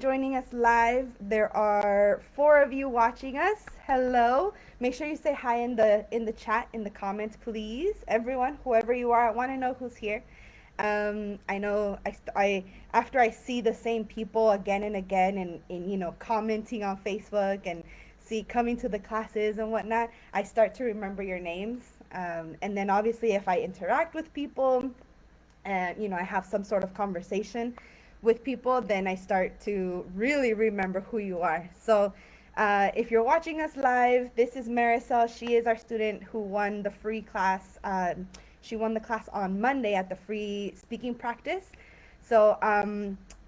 joining us live. There are 4 of you watching us. Hello. Make sure you say hi in the chat, in the comments, please. Everyone, whoever you are, I want to know who's here. I know I after I see the same people again and again, and commenting on Facebook and see coming to the classes and whatnot, I start to remember your names. And then obviously if I interact with people and I have some sort of conversation with people, then I start to really remember who you are. So if you're watching us live, this is Marisol. She is our student who won the free class. She won the class on Monday at the free speaking practice. So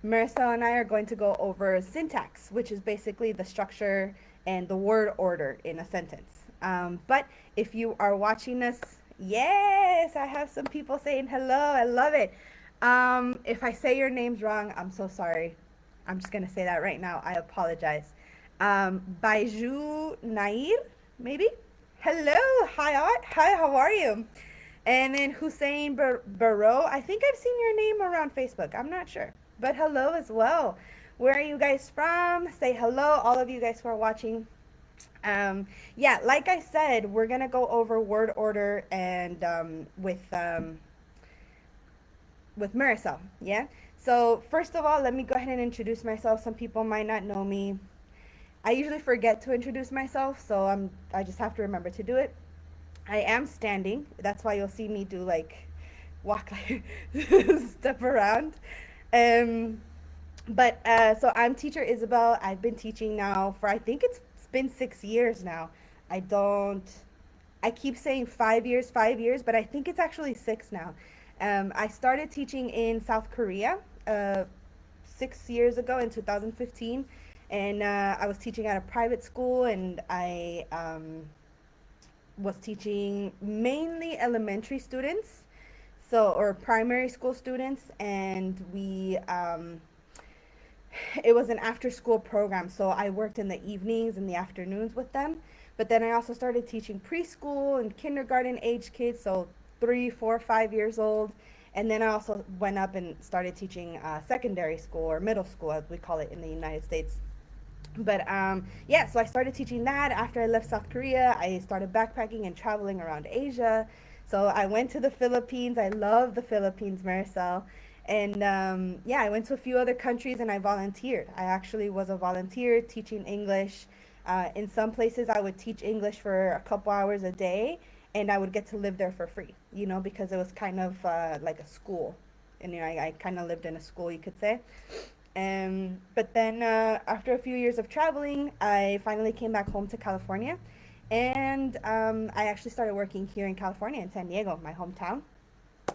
Marisol and I are going to go over syntax, which is basically the structure and the word order in a sentence. But if you are watching us, yes, I have some people saying hello. I love it. If I say your names wrong, I'm so sorry. I'm just gonna say that right now. I apologize. Baiju Nair, maybe? Hello, hi, how are you? And then Hussein Barrow, I think I've seen your name around Facebook. I'm not sure, but hello as well. Where are you guys from? Say hello, all of you guys who are watching. Yeah, like I said, we're gonna go over word order and with Marisol. Yeah. So first of all, let me go ahead and introduce myself. Some people might not know me. I usually forget to introduce myself, so I just have to remember to do it. I am standing. That's why you'll see me do walk step around. Um, but so I'm Teacher Isabel. I've been teaching now for I think it's been 6 years now. I keep saying 5 years, 5 years, but I think it's actually 6 now. I started teaching in South Korea 6 years ago in 2015, and I was teaching at a private school, and I was teaching mainly elementary students, or primary school students, and it was an after school program, so I worked in the evenings and the afternoons with them. But then I also started teaching preschool and kindergarten age kids, so 3, 4, 5 years old. And then I also went up and started teaching secondary school, or middle school as we call it in the United States. But yeah, so I started teaching that after I left South Korea. I started backpacking and traveling around Asia. So I went to the Philippines. I love the Philippines, Marisol. And yeah, I went to a few other countries and I volunteered. I actually was a volunteer teaching English. In some places, I would teach English for a couple hours a day, and I would get to live there for free, because it was kind of like a school. And I kind of lived in a school, you could say. But then after a few years of traveling, I finally came back home to California. And I actually started working here in California, in San Diego, my hometown.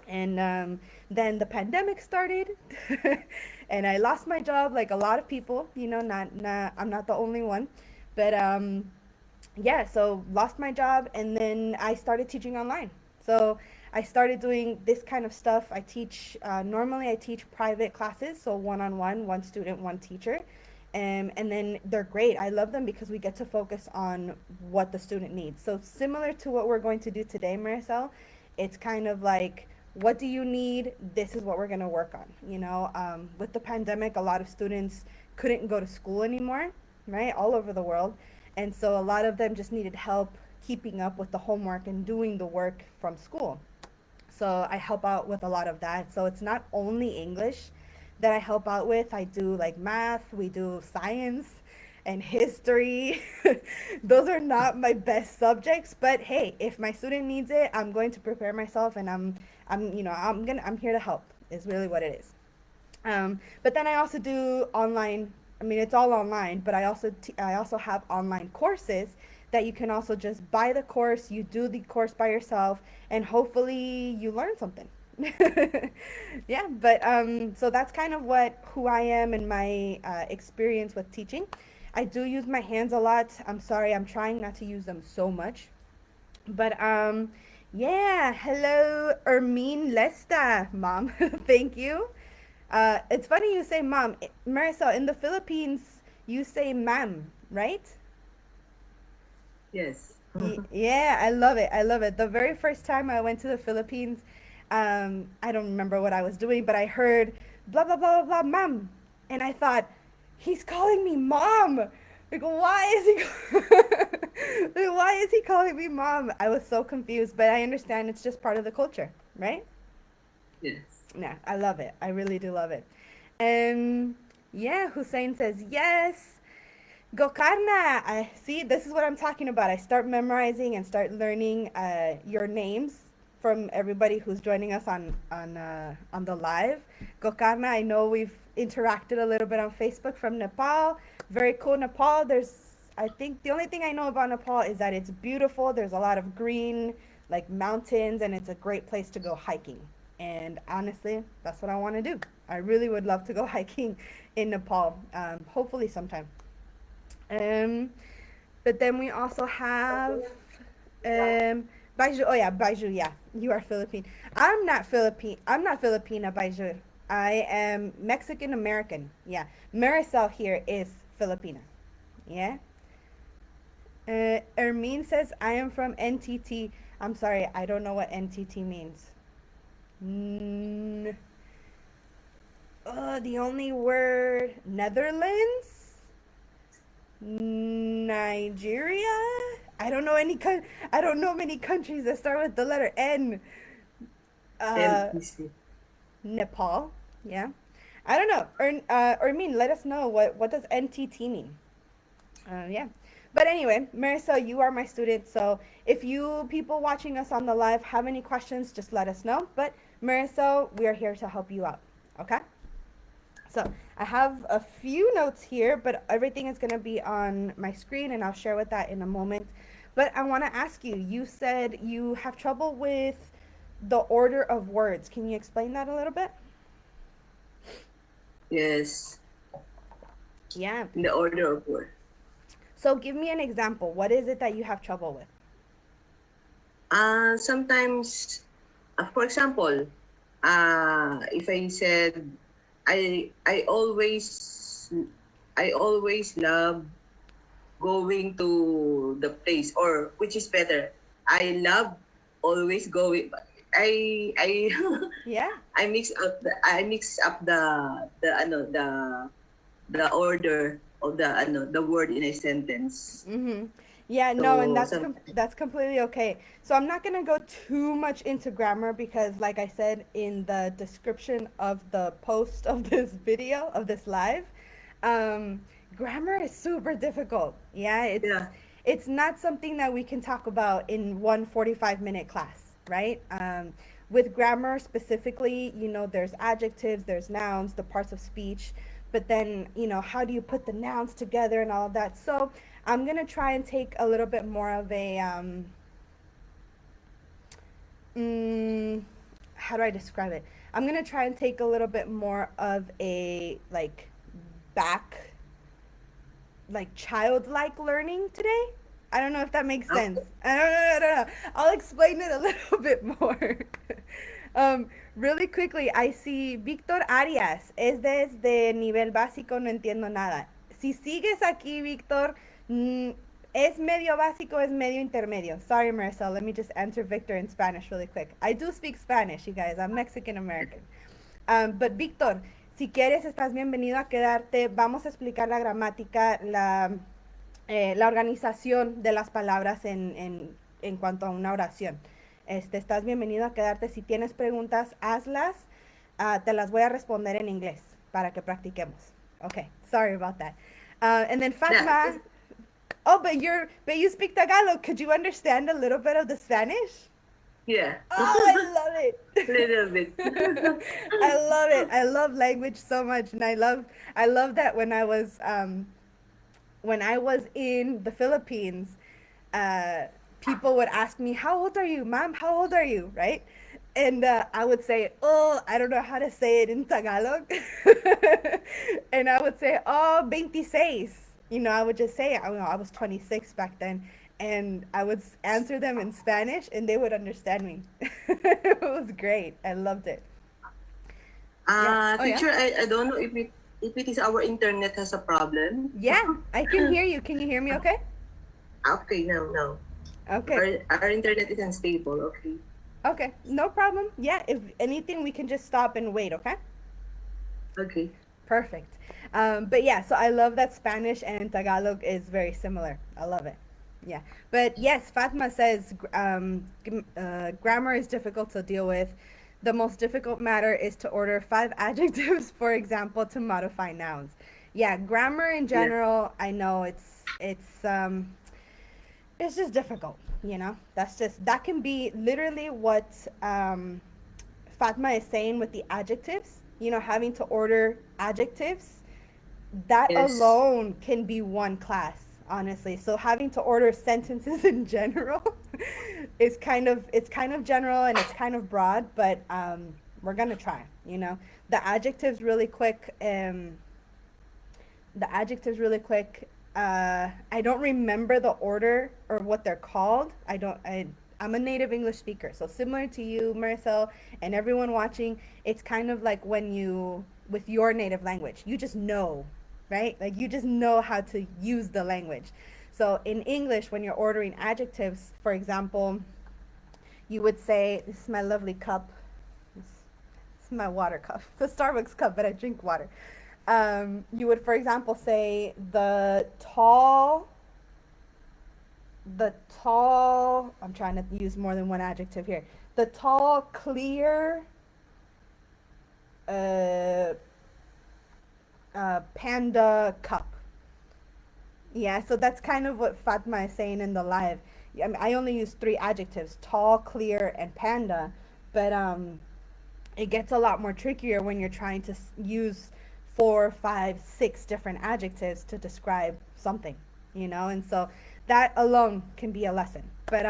And then the pandemic started, and I lost my job like a lot of people. I'm not the only one. But yeah, so lost my job, and then I started teaching online. So I started doing this kind of stuff. Normally I teach private classes, so one-on-one, one student, one teacher. And then they're great. I love them because we get to focus on what the student needs. So similar to what we're going to do today, Marisol, it's kind of like, what do you need? This is what we're going to work on. With the pandemic, a lot of students couldn't go to school anymore, right? All over the world. And so a lot of them just needed help keeping up with the homework and doing the work from school. So I help out with a lot of that. So it's not only English that I help out with. I do like math, we do science and history. Those are not my best subjects, but hey, if my student needs it, I'm going to prepare myself, and I'm here to help is really what it is. But then I also do online. I mean, it's all online, but I also have online courses that you can also just buy the course, you do the course by yourself, and hopefully you learn something. Yeah, but so that's kind of who I am and my experience with teaching. I do use my hands a lot. I'm sorry, I'm trying not to use them so much. But yeah, hello, Ermine Lesta, mom. Thank you. It's funny you say mom. Marisol, in the Philippines, you say ma'am, right? Yes. Yeah, I love it. I love it. The very first time I went to the Philippines, I don't remember what I was doing, but I heard blah, blah, blah, blah, blah, mom. And I thought, he's calling me mom. Like, why is he like, why is he calling me mom? I was so confused, but I understand it's just part of the culture, right? Yes. Nah, I love it. I really do love it. And yeah, Hussein says yes. Gokarna. I see. This is what I'm talking about. I start memorizing and start learning your names from everybody who's joining us on the live. Gokarna. I know we've interacted a little bit on Facebook from Nepal. Very cool, Nepal. I think the only thing I know about Nepal is that it's beautiful. There's a lot of green, like mountains, and it's a great place to go hiking. And honestly, that's what I want to do. I really would love to go hiking in Nepal. Hopefully sometime. Um, but then we also have Baiju. Oh yeah, Baiju. Yeah, you are Philippine. I'm not Philippine. I'm not Filipina, Baiju. I am Mexican American. Yeah, Marisol here is Filipina. Yeah. Ermine says I am from NTT. I'm sorry, I don't know what NTT means. Mm, the only word Netherlands. Nigeria? I don't know I don't know many countries that start with the letter N. Uh, NPC. Nepal. Yeah. I don't know. Or mean, let us know what does NTT mean. Yeah. But anyway, Marissa, you are my student, so if you people watching us on the live have any questions, just let us know. But Marissa, we are here to help you out. Okay? So I have a few notes here, but everything is going to be on my screen, and I'll share with that in a moment. But I want to ask you, you said you have trouble with the order of words. Can you explain that a little bit? Yes. Yeah. In the order of word. So give me an example. What is it that you have trouble with? Sometimes, for example, if I said, I always love going to the place, or which is better, I love always going. I Yeah. I mix up the order of the word in a sentence. Mm-hmm. Yeah, no, and So some that's completely okay. So I'm not gonna go too much into grammar because, like I said in the description of the post of this video of this live, um, grammar is super difficult. Yeah, yeah. it's not something that we can talk about in one 45-minute class, right? With grammar specifically, there's adjectives, there's nouns, the parts of speech, but then, how do you put the nouns together and all of that? So I'm going to try and take a little bit more of a, mm, how do I describe it? I'm going to try and take a little bit more of a, like, back, like, childlike learning today. I don't know if that makes sense. Okay. I don't know. I'll explain it a little bit more. Really quickly, I see Víctor Arias. Es desde nivel básico, no entiendo nada. Si sigues aquí, Víctor, es medio básico, es medio intermedio. Sorry, Maricel. Let me just answer Victor in Spanish really quick. I do speak Spanish, you guys. I'm Mexican American. But Víctor, si quieres, estás bienvenido a quedarte. Vamos a explicar la gramática, la organización de las palabras en cuanto a una oración. Estás bienvenido a quedarte. Si tienes preguntas, hazlas. Te las voy a responder en inglés para que practiquemos. Okay, sorry about that. And then Yeah. Fatma. Oh, but you speak Tagalog. Could you understand a little bit of the Spanish? Yeah. Oh, I love it. Little bit. I love it. I love language so much, and I love that when I was in the Philippines, people would ask me, "How old are you, mom? How old are you?" Right? And I would say, "Oh, I don't know how to say it in Tagalog," and I would say, "Oh, 26." I would just say, I was 26 back then, and I would answer them in Spanish, and they would understand me. It was great. I loved it. Yeah. Oh yeah. Teacher, I don't know if it is our internet has a problem. Yeah, I can hear you. Can you hear me? Okay. Okay, now. Okay. Our internet is unstable. Okay. Okay. No problem. Yeah. If anything, we can just stop and wait. Okay. Okay. Perfect. But yeah, so I love that Spanish and Tagalog is very similar. I love it. Yeah. But yes, Fatma says grammar is difficult to deal with. The most difficult matter is to order five adjectives, for example, to modify nouns. Yeah, grammar in Yes. general, I know it's just difficult, you know? That can be literally what Fatma is saying with the adjectives, having to order adjectives, that Yes. alone can be one class, honestly. So having to order sentences in general is kind of general and it's kind of broad, but we're gonna try. The adjectives really quick. The adjectives really quick. I don't remember the order or what they're called. I'm a native English speaker, so similar to you, Maricel, and everyone watching, it's kind of like when you, with your native language, you just know, right? Like you just know how to use the language. So in English, when you're ordering adjectives, for example, you would say, "This is my lovely cup. This is my water cup. It's a Starbucks cup, but I drink water." You would, for example, say the tall, I'm trying to use more than one adjective here. The tall, clear uh, panda cup. Yeah, so that's kind of what Fatma is saying in the live. I mean, I only use three adjectives: tall, clear, and panda. But it gets a lot more trickier when you're trying to use four, five, six different adjectives to describe something. And so that alone can be a lesson. But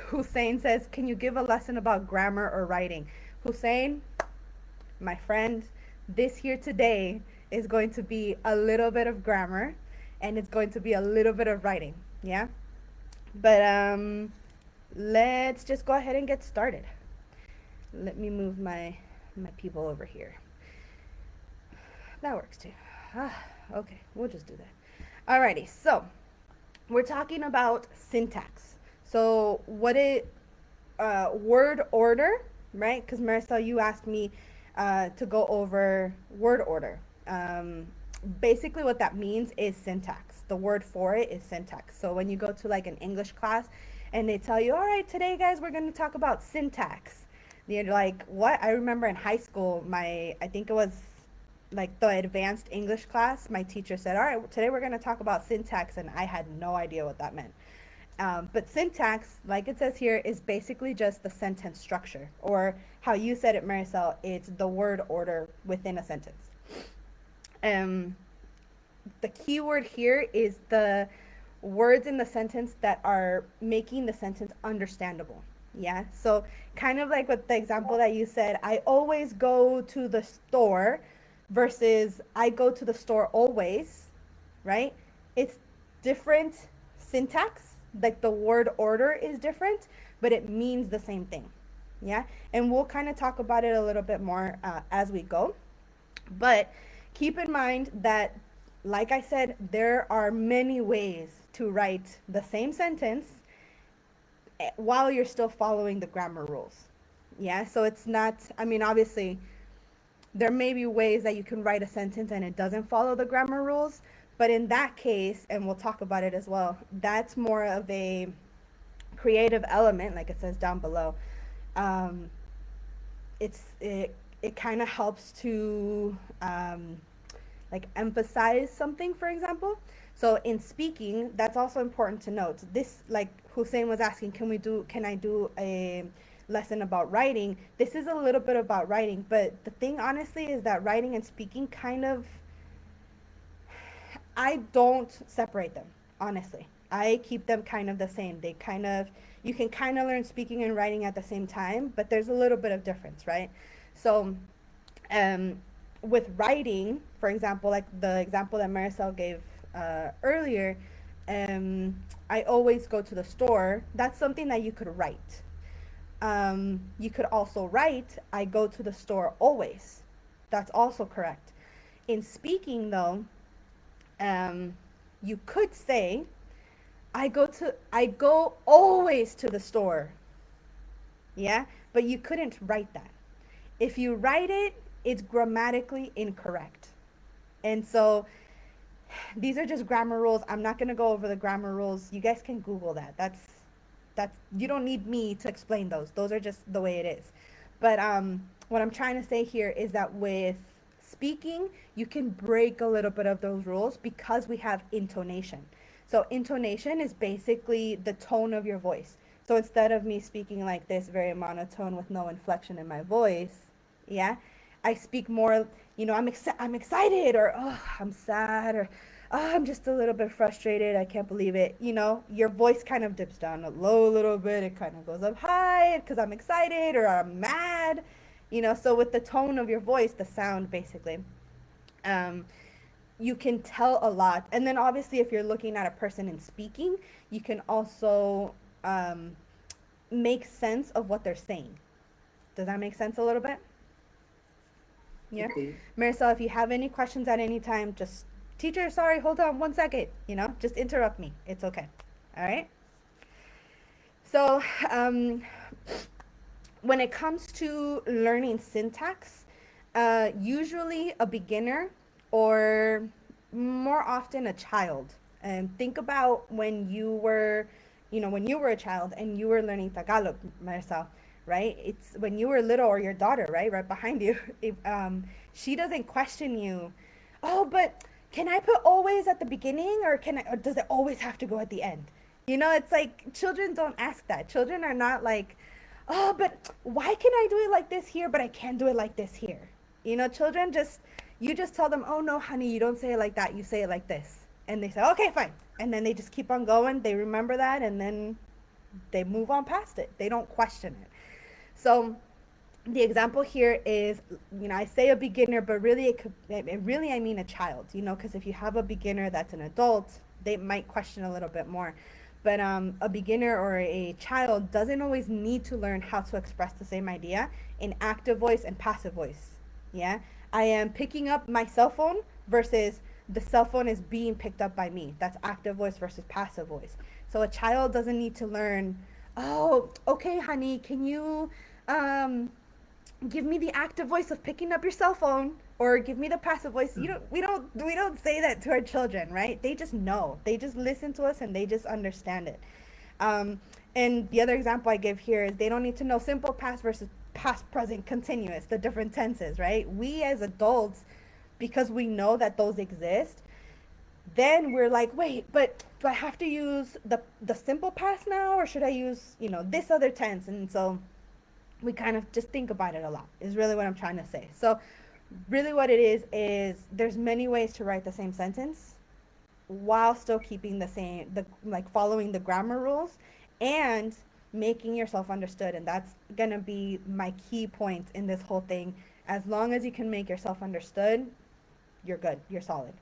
Hussein says, "Can you give a lesson about grammar or writing?" Hussein, my friend, this here today is going to be a little bit of grammar and it's going to be a little bit of writing. Yeah? But let's just go ahead and get started. Let me move my people over here. That works too. Okay, we'll just do that. Alrighty, so we're talking about syntax. So what it word order, right? Because Marisol, you asked me to go over word order. Basically, what that means is syntax. The word for it is syntax. So when you go to like an English class and they tell you, "All right, today, guys, we're going to talk about syntax," you're like, "What?" I remember in high school, I think it was like the advanced English class, my teacher said, "All right, today we're going to talk about syntax," and I had no idea what that meant. But syntax, like it says here, is basically just the sentence structure, or how you said it, Marisol, it's the word order within a sentence. Um, the key word here is the words in the sentence that are making the sentence understandable. Yeah. So, kind of like with the example that you said, "I always go to the store," versus "I go to the store always," right? It's different syntax, like the word order is different, but it means the same thing. Yeah. And we'll kind of talk about it a little bit more as we go. But keep in mind that, like I said, there are many ways to write the same sentence while you're still following the grammar rules. Yeah, so it's not, I mean, obviously, there may be ways that you can write a sentence and it doesn't follow the grammar rules, but in that case, and we'll talk about it as well, that's more of a creative element, like it says down below. Um, it kind of helps to like emphasize something, for example. So in speaking, that's also important to note. This, like Hussein was asking, can I do a lesson about writing? This is a little bit about writing, but the thing honestly is that writing and speaking kind of, I don't separate them, honestly. I keep them kind of the same. You can kind of learn speaking and writing at the same time, but there's a little bit of difference, right? So, um, with writing, for example, like the example that Marisol gave earlier, I always go to the store. That's something that you could write. You could also write, "I go to the store always." That's also correct. In speaking, though, um, you could say, I go always to the store. Yeah, but you couldn't write that. If you write it, it's grammatically incorrect. And so these are just grammar rules. I'm not going to go over the grammar rules. You guys can Google that. That's you don't need me to explain those. Those are just the way it is. But what I'm trying to say here is that with speaking, you can break a little bit of those rules because we have intonation. So intonation is basically the tone of your voice. So instead of me speaking like this, very monotone with no inflection in my voice, yeah, I speak more, I'm excited, or oh, I'm sad, or oh, I'm just a little bit frustrated. I can't believe it. Your voice kind of dips down a low little bit. It kind of goes up high because I'm excited or I'm mad. So with the tone of your voice, the sound basically, um, you can tell a lot. And then obviously, if you're looking at a person and speaking, you can also make sense of what they're saying. Does that make sense a little bit? Yeah. Okay. Marisol, if you have any questions at any time, just, teacher, sorry, hold on 1 second, just interrupt me. It's okay. All right. So, when it comes to learning syntax, usually a beginner or more often a child. And think about when you were, a child and you were learning Tagalog, Marisol, right? It's when you were little, or your daughter, right behind you. If, she doesn't question you. Oh, but can I put always at the beginning, or does it always have to go at the end? It's like children don't ask that. Children are not like, oh, but why can I do it like this here, but I can't do it like this here? Children you just tell them, oh no, honey, you don't say it like that. You say it like this. And they say, okay, fine. And then they just keep on going. They remember that, and then they move on past it. They don't question it. So the example here is, I say a beginner, but really, I mean a child, because if you have a beginner that's an adult, they might question a little bit more. But a beginner or a child doesn't always need to learn how to express the same idea in active voice and passive voice. Yeah, I am picking up my cell phone versus the cell phone is being picked up by me. That's active voice versus passive voice. So a child doesn't need to learn, oh, okay, honey, can you give me the active voice of picking up your cell phone, or give me the passive voice. We don't say that to our children, right? They just know. They just listen to us and they just understand it. And the other example I give here is they don't need to know simple past versus past, present, continuous, the different tenses, right? We as adults, because we know that those exist, then we're like, wait, but do I have to use the simple past now, or should I use, this other tense? And so we kind of just think about it a lot, is really what I'm trying to say. So really what it is there's many ways to write the same sentence while still keeping following the grammar rules and making yourself understood. And that's going to be my key point in this whole thing. As long as you can make yourself understood, you're good, you're solid.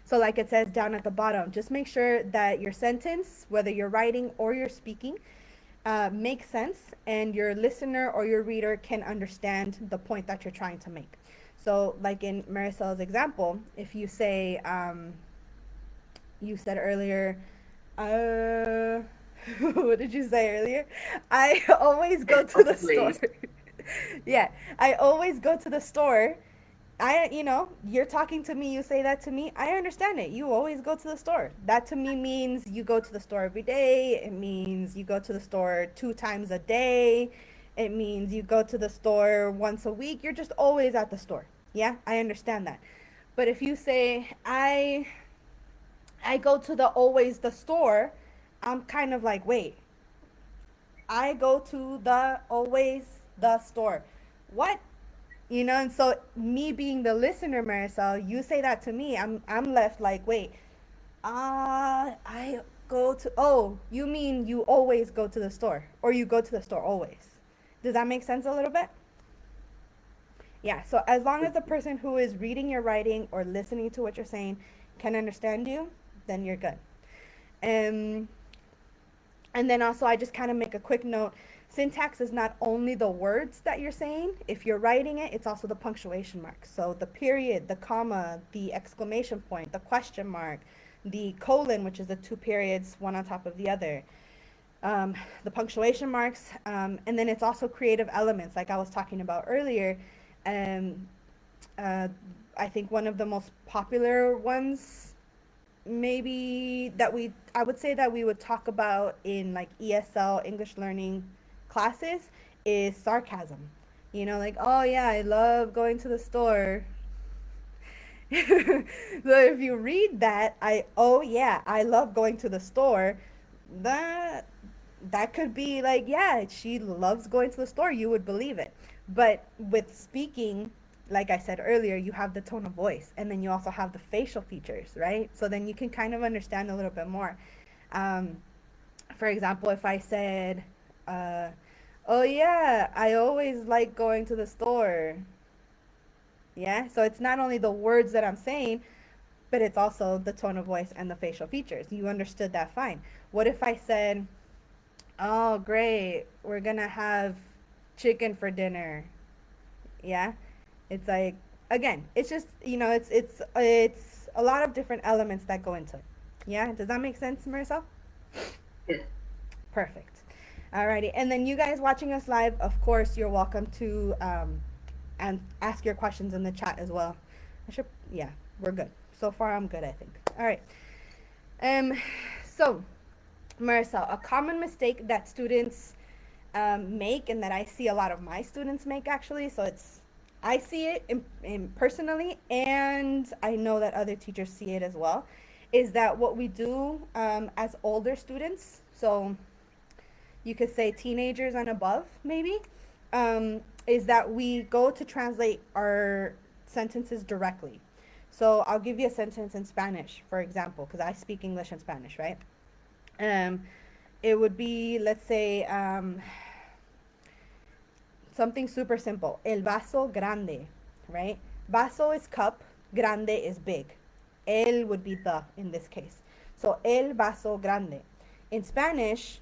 So like it says down at the bottom, just make sure that your sentence, whether you're writing or you're speaking, makes sense, and your listener or your reader can understand the point that you're trying to make. So like in Marisol's example, if you say, you said earlier, what did you say earlier? I always go to the store. Yeah, I always go to the store. You're talking to me, you say that to me, I understand it. You always go to the store. That to me means you go to the store every day. It means you go to the store 2 times a day. It means you go to the store once a week. You're just always at the store. Yeah, I understand that. But if you say, I go to the store, I'm kind of like, wait, I go to the store. What? And so me being the listener, Marisol, you say that to me, I'm left like, wait, I go to, oh, you mean you always go to the store, or you go to the store always. Does that make sense a little bit? Yeah, so as long as the person who is reading your writing or listening to what you're saying can understand you, then you're good. And then also I just kind of make a quick note. Syntax is not only the words that you're saying. If you're writing it, it's also the punctuation marks. So the period, the comma, the exclamation point, the question mark, the colon, which is the 2 periods, one on top of the other. um, the punctuation marks, and then it's also creative elements, like I was talking about earlier. Um, uh, I think one of the most popular ones, maybe that I would say that we would talk about in like ESL English learning classes, is sarcasm. You know, like, oh yeah, I love going to the store. So if you read that, oh yeah, I love going to the store, that that could be like, yeah, she loves going to the store, you would believe it. But with speaking, like I said earlier, you have the tone of voice, and then you also have the facial features, right? So then you can kind of understand a little bit more. um, for example, if I said, uh, oh yeah, I always like going to the store. Yeah, so it's not only the words that I'm saying, but it's also the tone of voice and the facial features. You understood that fine. What if I said, oh, great, we're gonna have chicken for dinner? Yeah, it's like, again, it's just, it's a lot of different elements that go into it. Yeah, does that make sense, Marisol? Yes. Perfect. Alrighty, and then you guys watching us live, of course, you're welcome to and ask your questions in the chat as well. Yeah, we're good. So far, I'm good, I think. All right. Um, so, Maricel, a common mistake that students make, and that I see a lot of my students make, actually. So I see it in personally, and I know that other teachers see it as well. Is that what we do as older students? So you could say teenagers and above, maybe, is that we go to translate our sentences directly. So I'll give you a sentence in Spanish, for example, because I speak English and Spanish, right? Um, it would be, let's say, something super simple. El vaso grande, right? Vaso is cup, grande is big. El would be the in this case. So el vaso grande. In Spanish,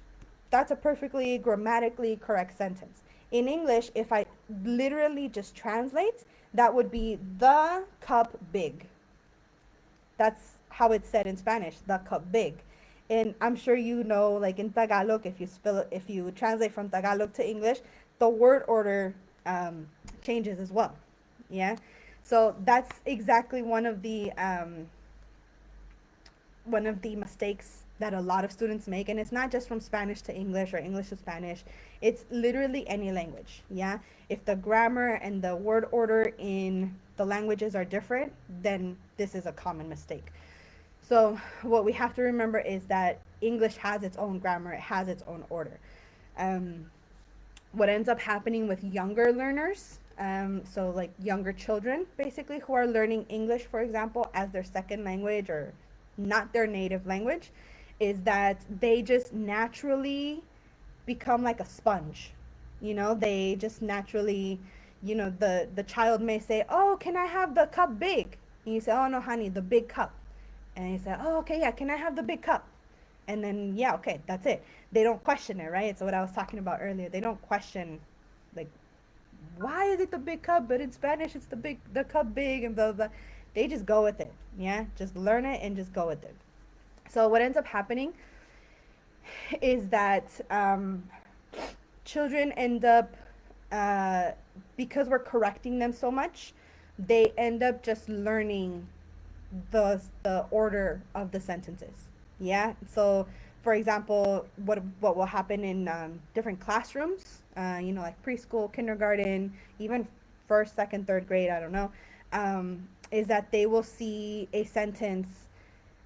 that's a perfectly grammatically correct sentence. In English, if I literally just translate, that would be the cup big. That's how it's said in Spanish, the cup big. And I'm sure you know, like in Tagalog, if you translate from Tagalog to English, the word order changes as well. Yeah. So that's exactly one of the mistakes that a lot of students make, and it's not just from Spanish to English or English to Spanish. It's literally any language. Yeah, if the grammar and the word order in the languages are different, then this is a common mistake. So what we have to remember is that English has its own grammar, it has its own order. um, what ends up happening with younger learners, so like younger children basically, who are learning English, for example, as their second language or not their native language, is that they just naturally become like a sponge. They just naturally, the child may say, oh, can I have the cup big? And you say, oh no honey, the big cup. And you say, oh okay, yeah, can I have the big cup? And then, yeah, okay, that's it. They don't question it, right? So what I was talking about earlier, they don't question, like, why is it the big cup, but in Spanish it's the cup big, and blah blah blah. They just go with it. Yeah, just learn it and just go with it. So what ends up happening is that children end up, uh, because we're correcting them so much, they end up just learning the order of the sentences. Yeah. So, for example, what will happen in different classrooms, like preschool, kindergarten, even first, second, third grade, I don't know, is that they will see a sentence.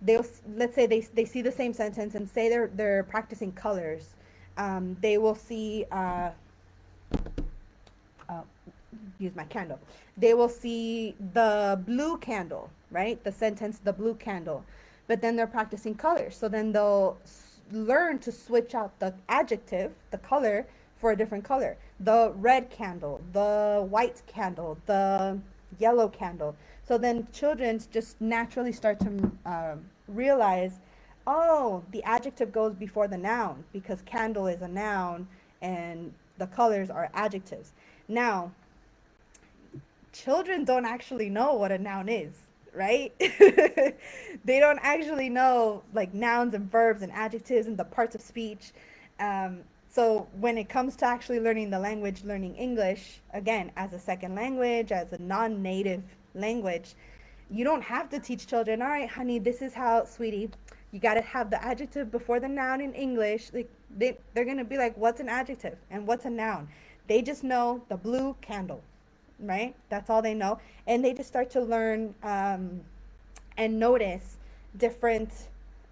They'll Let's say they see the same sentence, and say they're practicing colors. They will see. Uh, Use my candle. They will see the blue candle, right? The sentence, the blue candle. But then they're practicing colors. So then they'll learn to switch out the adjective, the color, for a different color. The red candle, the white candle, the yellow candle. So then children just naturally start to realize, oh, the adjective goes before the noun because candle is a noun and the colors are adjectives. Now, children don't actually know what a noun is, right? They don't actually know like nouns and verbs and adjectives and the parts of speech. So when it comes to actually learning the language, learning English, again, as a second language, as a non-native language, you don't have to teach children, all right, honey, this is how, sweetie, you got to have the adjective before the noun in English. Like they're going to be like, what's an adjective and what's a noun? They just know the blue candle, right? That's all they know. And they just start to learn and notice different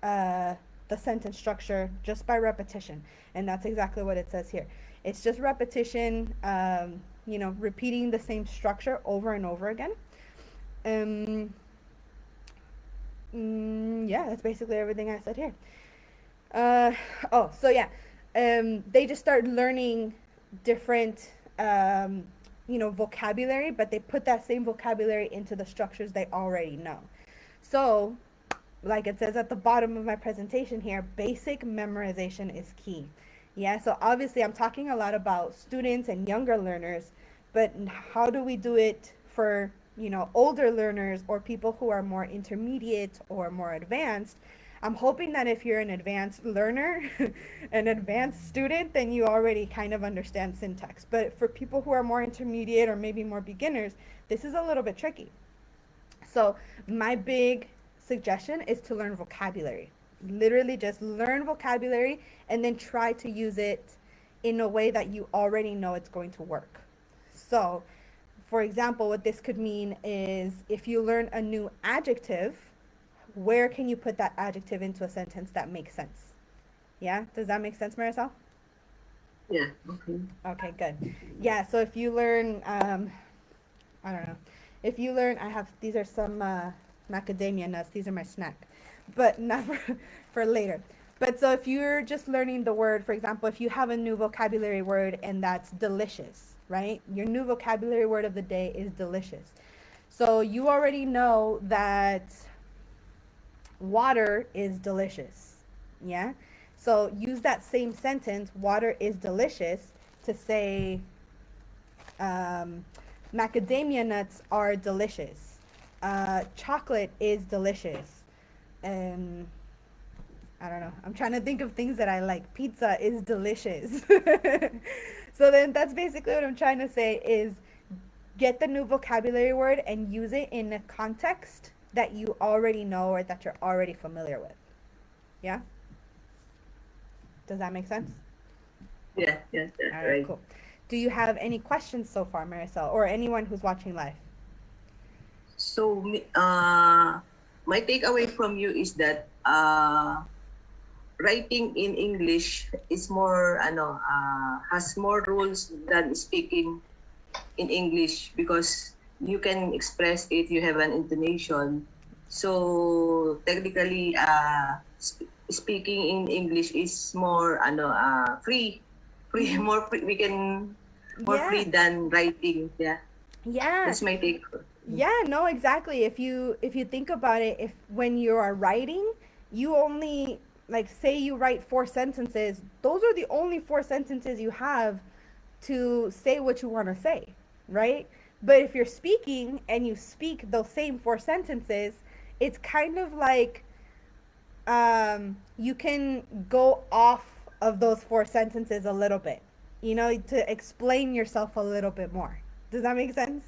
the sentence structure just by repetition. And that's exactly what it says here. It's just repetition, repeating the same structure over and over again. um yeah, that's basically everything I said here. uh oh, so yeah, they just start learning different vocabulary, but they put that same vocabulary into the structures they already know. So like it says at the bottom of my presentation here, basic memorization is key. Yeah, so obviously I'm talking a lot about students and younger learners, but how do we do it for, older learners or people who are more intermediate or more advanced? I'm hoping that if you're an advanced learner, an advanced student, then you already kind of understand syntax. But for people who are more intermediate or maybe more beginners, this is a little bit tricky. So my big suggestion is to learn vocabulary. Literally just learn vocabulary and then try to use it in a way that you already know it's going to work. So, for example, what this could mean is if you learn a new adjective, where can you put that adjective into a sentence that makes sense? Yeah? Does that make sense, Marisol? Yeah. Okay. Okay, good. Yeah, so if you learn, I don't know. If you learn, these are some macadamia nuts. These are my snack, but not for later. But so if you're just learning the word, for example, if you have a new vocabulary word and that's delicious, right? Your new vocabulary word of the day is delicious. So you already know that water is delicious. Yeah? So use that same sentence, water is delicious, to say, macadamia nuts are delicious. Chocolate is delicious. I don't know. I'm trying to think of things that I like. Pizza is delicious. So then that's basically what I'm trying to say is get the new vocabulary word and use it in a context that you already know or that you're already familiar with. Yeah? Does that make sense? Yeah, yes, that's All right, right. cool. Do you have any questions so far, Marisol, or anyone who's watching live? So, my takeaway from you is that writing in English is more, has more rules than speaking in English because you can express it, you have an intonation. So, technically, speaking in English is more, free. More free. We can more Yeah. free than writing. Yeah, Yeah. that's my take. Yeah, no, exactly. If you think about it, if when you are writing, you only, like, say you write four sentences, those are the only four sentences you have to say what you want to say, right? But if you're speaking and you speak those same four sentences, it's kind of like you can go off of those four sentences a little bit, to explain yourself a little bit more. Does that make sense?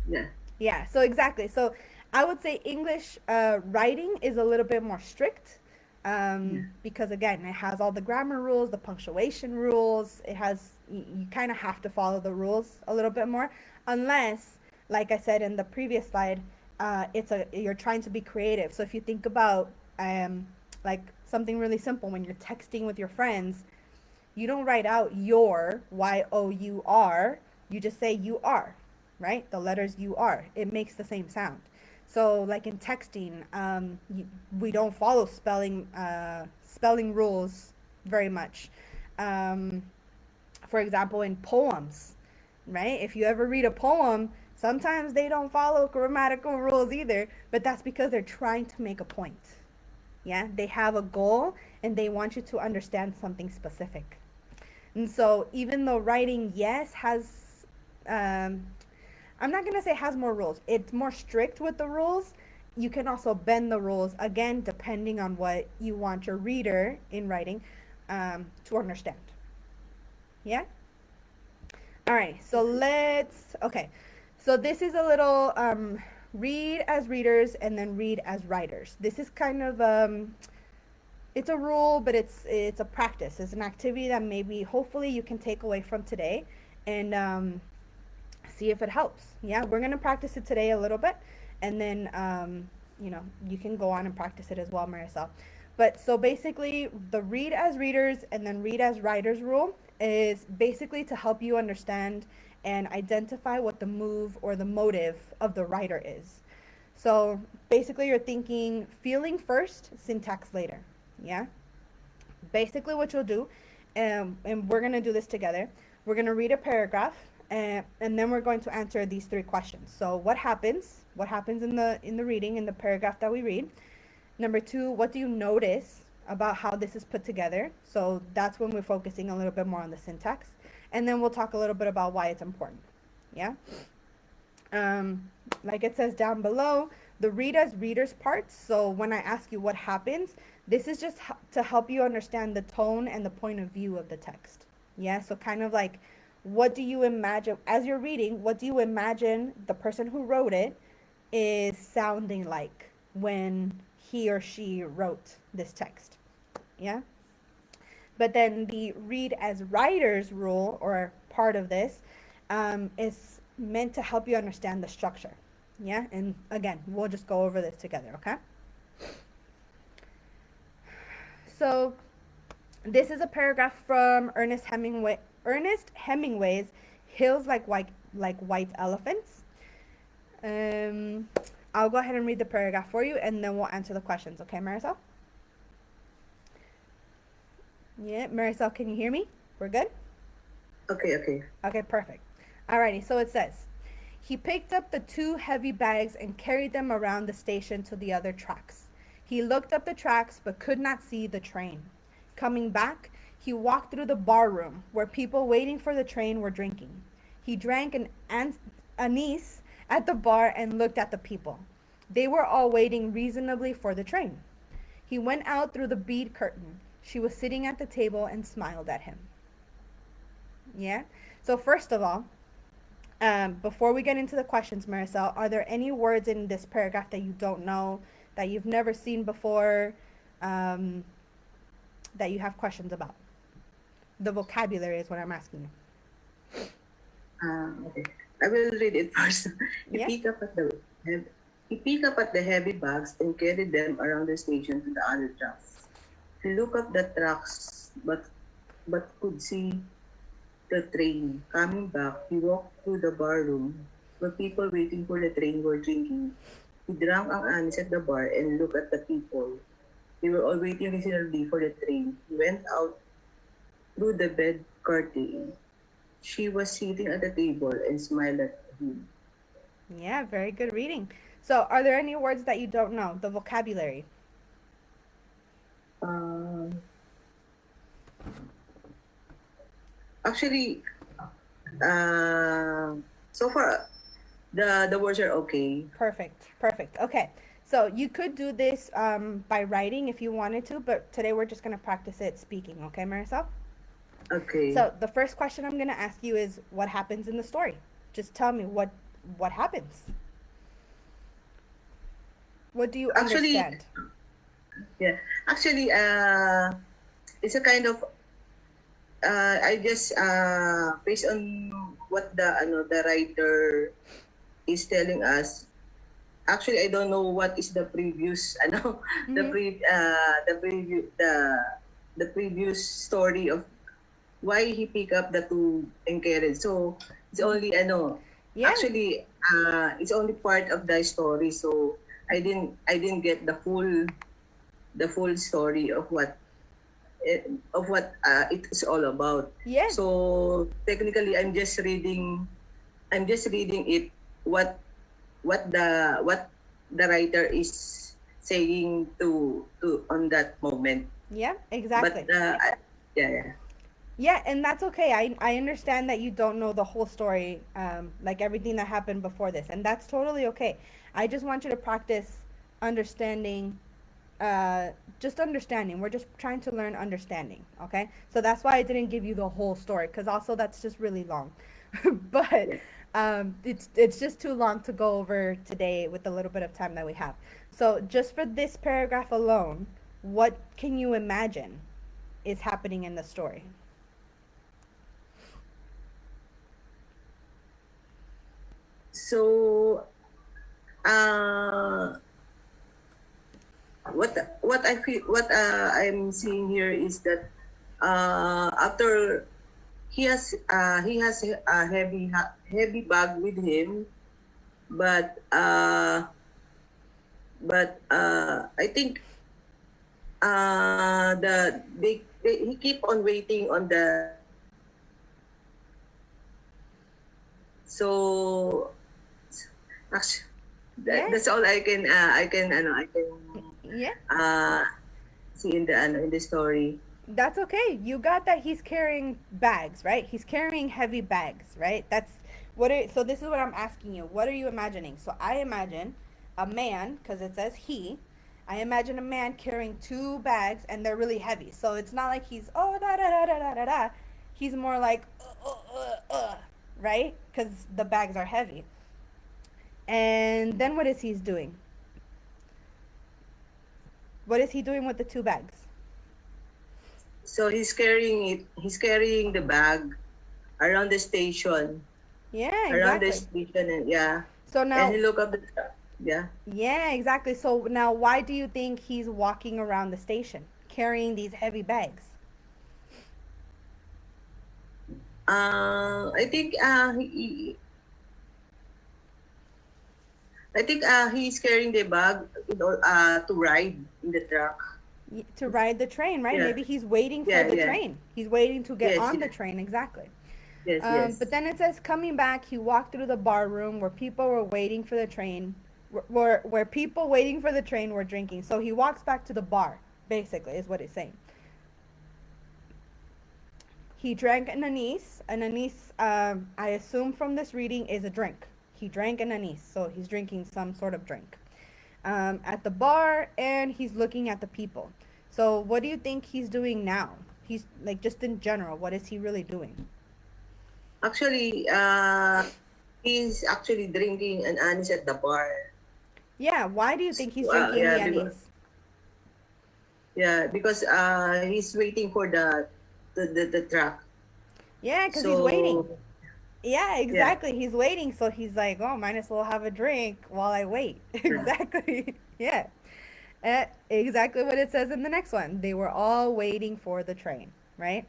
Yeah. Yeah, so exactly. So I would say English writing is a little bit more strict, Yeah. because, again, it has all the grammar rules, the punctuation rules. It has, you kind of have to follow the rules a little bit more, unless, like I said in the previous slide, you're trying to be creative. So if you think about like something really simple, when you're texting with your friends, you don't write out your Y-O-U-R. You just say you are, right? The letters you are. It makes the same sound. So, like in texting, we don't follow spelling rules very much. Um, for example, in poems, right? If you ever read a poem, sometimes they don't follow grammatical rules either, but that's because they're trying to make a point. Yeah, they have a goal and they want you to understand something specific. And so, even though writing, yes, has, I'm not going to say has more rules, it's more strict with the rules. You can also bend the rules, again, depending on what you want your reader in writing. to understand. Yeah? All right, so okay. So this is a little read as readers and then read as writers. This is kind of it's a rule, but it's a practice. It's an activity that maybe hopefully you can take away from today and see if it helps. Yeah, we're gonna practice it today a little bit, and then you can go on and practice it as well, Marisol. But so basically, the read as readers and then read as writers rule is basically to help you understand and identify what the move or the motive of the writer is. So basically, you're thinking feeling first, syntax later. Yeah. Basically, what you'll do, and we're gonna do this together. We're gonna read a paragraph, and then we're going to answer these three questions. So, what happens? What happens in the reading in the paragraph that we read? Number two, what do you notice about how this is put together? So that's when we're focusing a little bit more on the syntax, and then we'll talk a little bit about why it's important. Yeah. Like it says down below, the read as readers parts. So when I ask you what happens, this is just to help you understand the tone and the point of view of the text. Yeah, so kind of like, what do you imagine as you're reading? What do you imagine the person who wrote it is sounding like when he or she wrote this text? Yeah. But then the read as writers rule, or part of this, is meant to help you understand the structure. Yeah, and again, we'll just go over this together, okay? So this is a paragraph from Ernest Hemingway's Hills Like White Elephants. I'll go ahead and read the paragraph for you, and then we'll answer the questions, okay, Marisol? Yeah, Marisol, can you hear me? We're good? Okay. Okay, perfect. Alrighty, so it says, he picked up the two heavy bags and carried them around the station to the other tracks. He looked up the tracks but could not see the train. Coming back, he walked through the bar room where people waiting for the train were drinking. He drank an anise at the bar and looked at the people. They were all waiting reasonably for the train. He went out through the bead curtain. She was sitting at the table and smiled at him. Yeah? So first of all, before we get into the questions, Marisol, are there any words in this paragraph that you don't know, that you've never seen before, that you have questions about? The vocabulary is what I'm asking you. Okay. I will read it first. Yeah. He picked up at the heavy bags and carried them around the station to the other tracks. He looked up the tracks but could see the train. Coming back, he walked through the bar room where people waiting for the train were drinking. He drank ang anis at the bar and looked at the people. They were all waiting reasonably for the train. He went out through the bed curtain. She was sitting at the table and smiled at him. Yeah, very good reading. So are there any words that you don't know? The vocabulary. Actually, so far, the words are okay. Perfect. Okay. So you could do this by writing if you wanted to, but today we're just going to practice it speaking. Okay, Marisol? Okay. So the first question I'm going to ask you is, what happens in the story? Just tell me what happens. What do you understand? Yeah. Actually, it's a kind of I just based on what the writer is telling us. Actually, I don't know what is the previous the previous story of why he pick up the two and carried. So it's only Yeah. actually it's only part of the story. So I didn't get the full story of what it's all about. Yeah. So technically, I'm just reading it what the writer is saying to on that moment. Yeah, exactly. But yeah. Yeah, and that's okay. I understand that you don't know the whole story, like everything that happened before this, and that's totally okay. I just want you to practice understanding just understanding. We're just trying to learn understanding, okay? So that's why I didn't give you the whole story, because also that's just really long. But Yeah. it's just too long to go over today with the little bit of time that we have. So just for this paragraph alone, what can you imagine is happening in the story? So, uh, what I'm seeing here is that after he has a heavy bag with him, but I think he keep on waiting on the so actually, Yeah, that's all I can yeah. uh see in the story. That's okay. You got that he's carrying bags, right? He's carrying heavy bags, right? So this is what I'm asking you. What are you imagining? So I imagine a man, because it says he. I imagine a man carrying two bags and they're really heavy. So it's not like he's, oh, da da da da da da da. He's more like, right? Because the bags are heavy. And then what is he doing? What is he doing with the two bags? So he's carrying the bag around the station, Yeah, around the exactly. station, and yeah, So and he now, look up the truck. Yeah. yeah, exactly. So now, why do you think he's walking around the station carrying these heavy bags? I think he's carrying the bag to ride in the truck. To ride the train, right? Yeah, Maybe he's waiting for yeah, the yeah. train. He's waiting to get Yes, on the yes, train, exactly. yes, But yes. then it says, coming back, he walked through the bar room where people were waiting for the train, where people waiting for the train were drinking. So he walks back to the bar, basically, is what it's saying. He drank an anise. An anise, I assume from this reading, is a drink. He drank an anise, so he's drinking some sort of drink. At the bar, and he's looking at the people. So, what do you think he's doing now? He's like, just in general, what is he really doing? Actually, he's actually drinking an anise at the bar. Yeah, why do you think he's drinking Yeah, the anise? because he's waiting for the truck. Yeah, because he's waiting. So Yeah, yeah, exactly. He's waiting, so he's like, oh, might as well have a drink while I wait. Exactly. Yeah. Exactly what it says in the next one. They were all waiting for the train, right?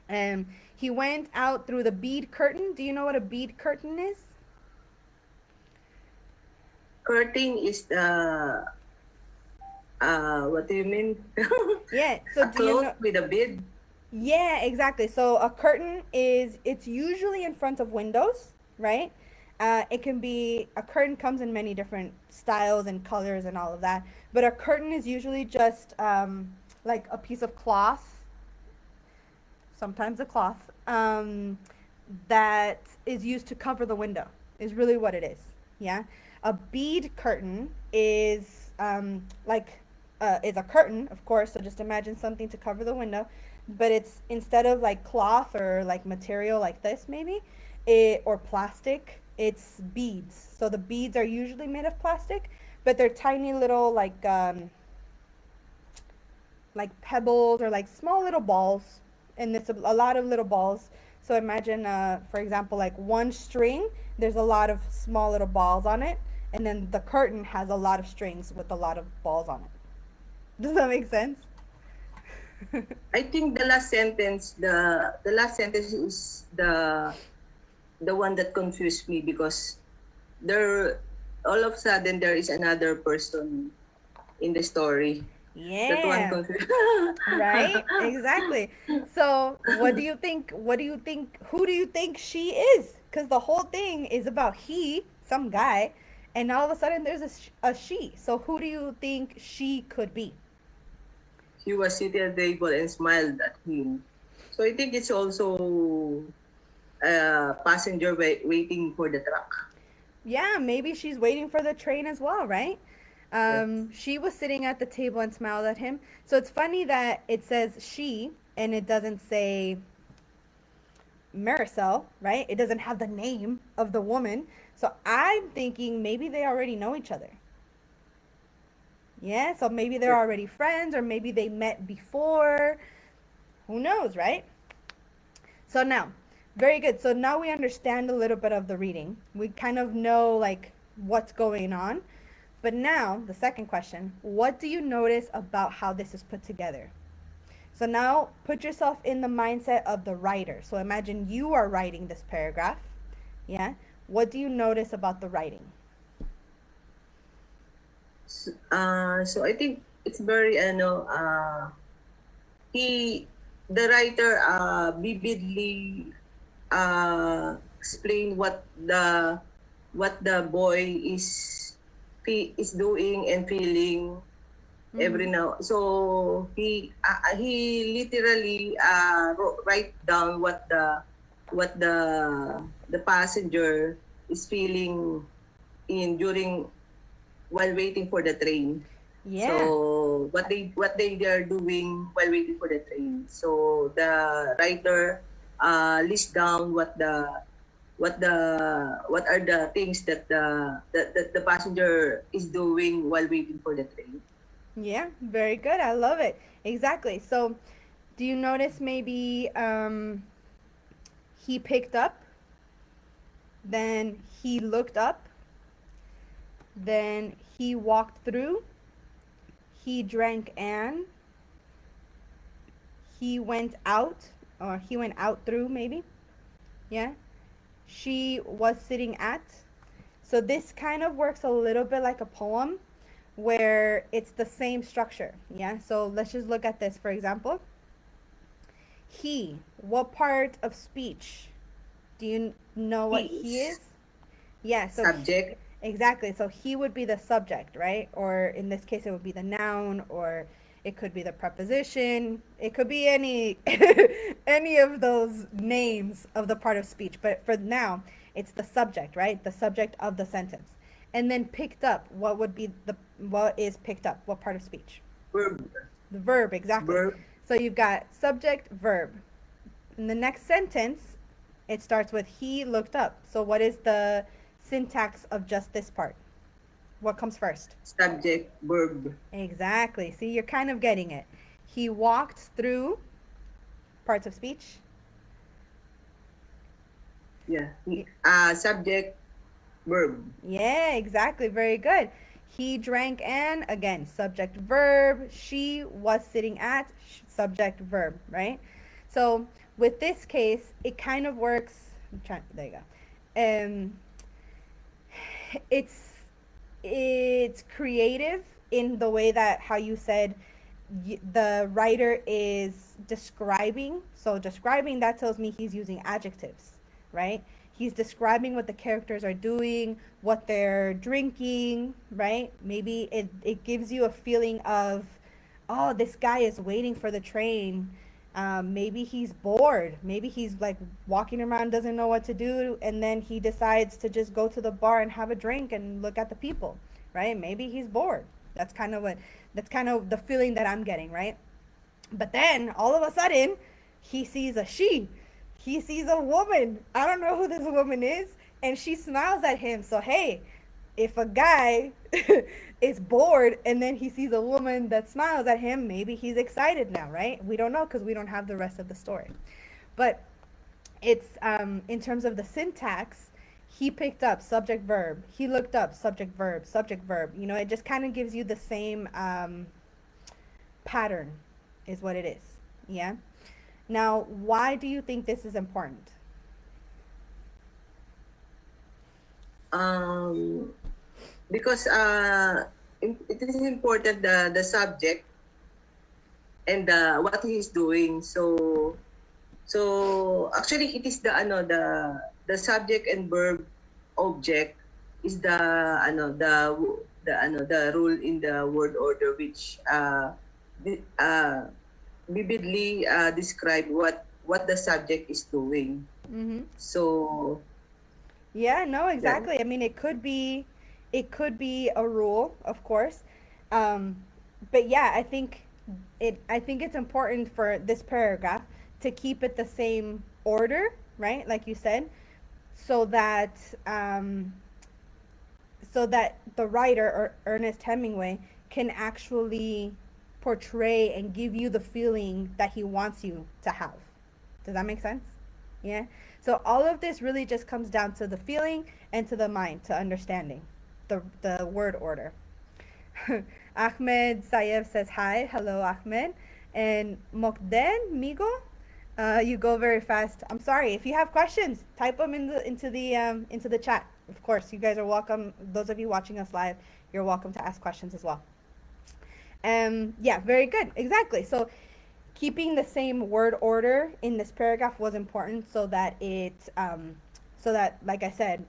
And he went out through the bead curtain. Do you know what a bead curtain is? curtain is the what do you mean? Yeah. So A do you cloth know? with a bead. Yeah, exactly. So a curtain it's usually in front of windows, right? It can be a curtain comes in many different styles and colors and all of that, but a curtain is usually just like a piece of cloth, sometimes a cloth, that is used to cover the window. Is really what it is. Yeah, a bead curtain is a curtain, of course. So just imagine something to cover the window, but it's instead of like cloth or like material like this, maybe, or plastic. It's beads. So the beads are usually made of plastic, but they're tiny little like pebbles or like small little balls, and it's a lot of little balls. So imagine, for example, like one string. There's a lot of small little balls on it, and then the curtain has a lot of strings with a lot of balls on it. Does that make sense? I think the last sentence is the one that confused me because there all of a sudden there is another person in the story. That one Yeah. confused. Right? Exactly. So, what do you think? What do you think? Who do you think she is? Because the whole thing is about he, some guy, and all of a sudden there's a she. So, who do you think she could be? She was sitting at the table and smiled at him. So I think it's also a passenger waiting for the truck. Yeah, maybe she's waiting for the train as well, right? Yes. She was sitting at the table and smiled at him. So it's funny that it says she and it doesn't say Maricel, right? It doesn't have the name of the woman. So I'm thinking maybe they already know each other. Yeah, so maybe they're Yes. already friends or maybe they met before. Who knows, right? So now, very good. So now we understand a little bit of the reading. We kind of know like what's going on. But now, the second question, what do you notice about how this is put together? So now put yourself in the mindset of the writer. So imagine you are writing this paragraph. Yeah? What do you notice about the writing? So I think it's very he the writer vividly explain what the boy is doing and feeling every Mm-hmm. now. So he literally write down what the passenger is feeling in during while waiting for the train. Yeah. So what they are doing while waiting for the train. So the writer list down what are the things that the passenger is doing while waiting for the train. Yeah, very good. I love it. Exactly. So, do you notice maybe he picked up, then he looked up, then he walked through, he drank and he went out, or he went out through maybe. Yeah. She was sitting at. So this kind of works a little bit like a poem where it's the same structure. Yeah. So let's just look at this for example. He, what part of speech? Do you know what He he is? is Yeah, so subject. exactly. So he would be the subject, right? Or in this case, it would be the noun, or it could be the preposition. It could be any any of those names of the part of speech. But for now, it's the subject, right? The subject of the sentence. And then picked up. What is picked up? What part of speech? Verb. The verb, exactly. Verb. So you've got subject, verb. In the next sentence, it starts with he looked up. So what is the syntax of just this part? What comes first? Subject. Verb. Exactly. See, you're kind of getting it. He walked through parts of speech. Yeah. Subject. Verb. Yeah, exactly. Very good. He drank an, again, subject verb. She was sitting at, subject verb, right? So with this case, it kind of works. There you go. It's it's creative in the way that how you said the writer is describing. So describing, that tells me he's using adjectives, right? He's describing what the characters are doing, what they're drinking, right? Maybe it gives you a feeling of, oh, this guy is waiting for the train. Maybe he's bored. Maybe he's like walking around, doesn't know what to do, and then he decides to just go to the bar and have a drink and look at the people, right? Maybe he's bored. That's kind of the feeling that I'm getting, right? But then all of a sudden, he sees a she. He sees a woman. I don't know who this woman is, and she smiles at him. So hey, if a guy is bored and then he sees a woman that smiles at him, maybe he's excited now, right? We don't know because we don't have the rest of the story. But it's in terms of the syntax, he picked up subject verb. He looked up subject verb, subject verb. You know, it just kind of gives you the same pattern, is what it is. Yeah. Now, why do you think this is important? Um, because it is important the subject and what he is doing. So actually it is the subject and verb object is the rule in the word order which vividly describe what the subject is doing. Mm-hmm. So Yeah, no, that exactly. I mean, it could be It could be a rule, of course. Um, but yeah, I think it's important for this paragraph to keep it the same order, right? Like you said, so that um, so that the writer or Ernest Hemingway can actually portray and give you the feeling that he wants you to have. Does that make sense? Yeah. So all of this really just comes down to the feeling and to the mind, to understanding the word order. Ahmed Sayev says hi. Hello, Ahmed. And Mokden Migo, you go very fast. I'm sorry. If you have questions, type them into the chat. Of course, you guys are welcome. Those of you watching us live, you're welcome to ask questions as well. Yeah, very good. Exactly. So keeping the same word order in this paragraph was important so that, like I said,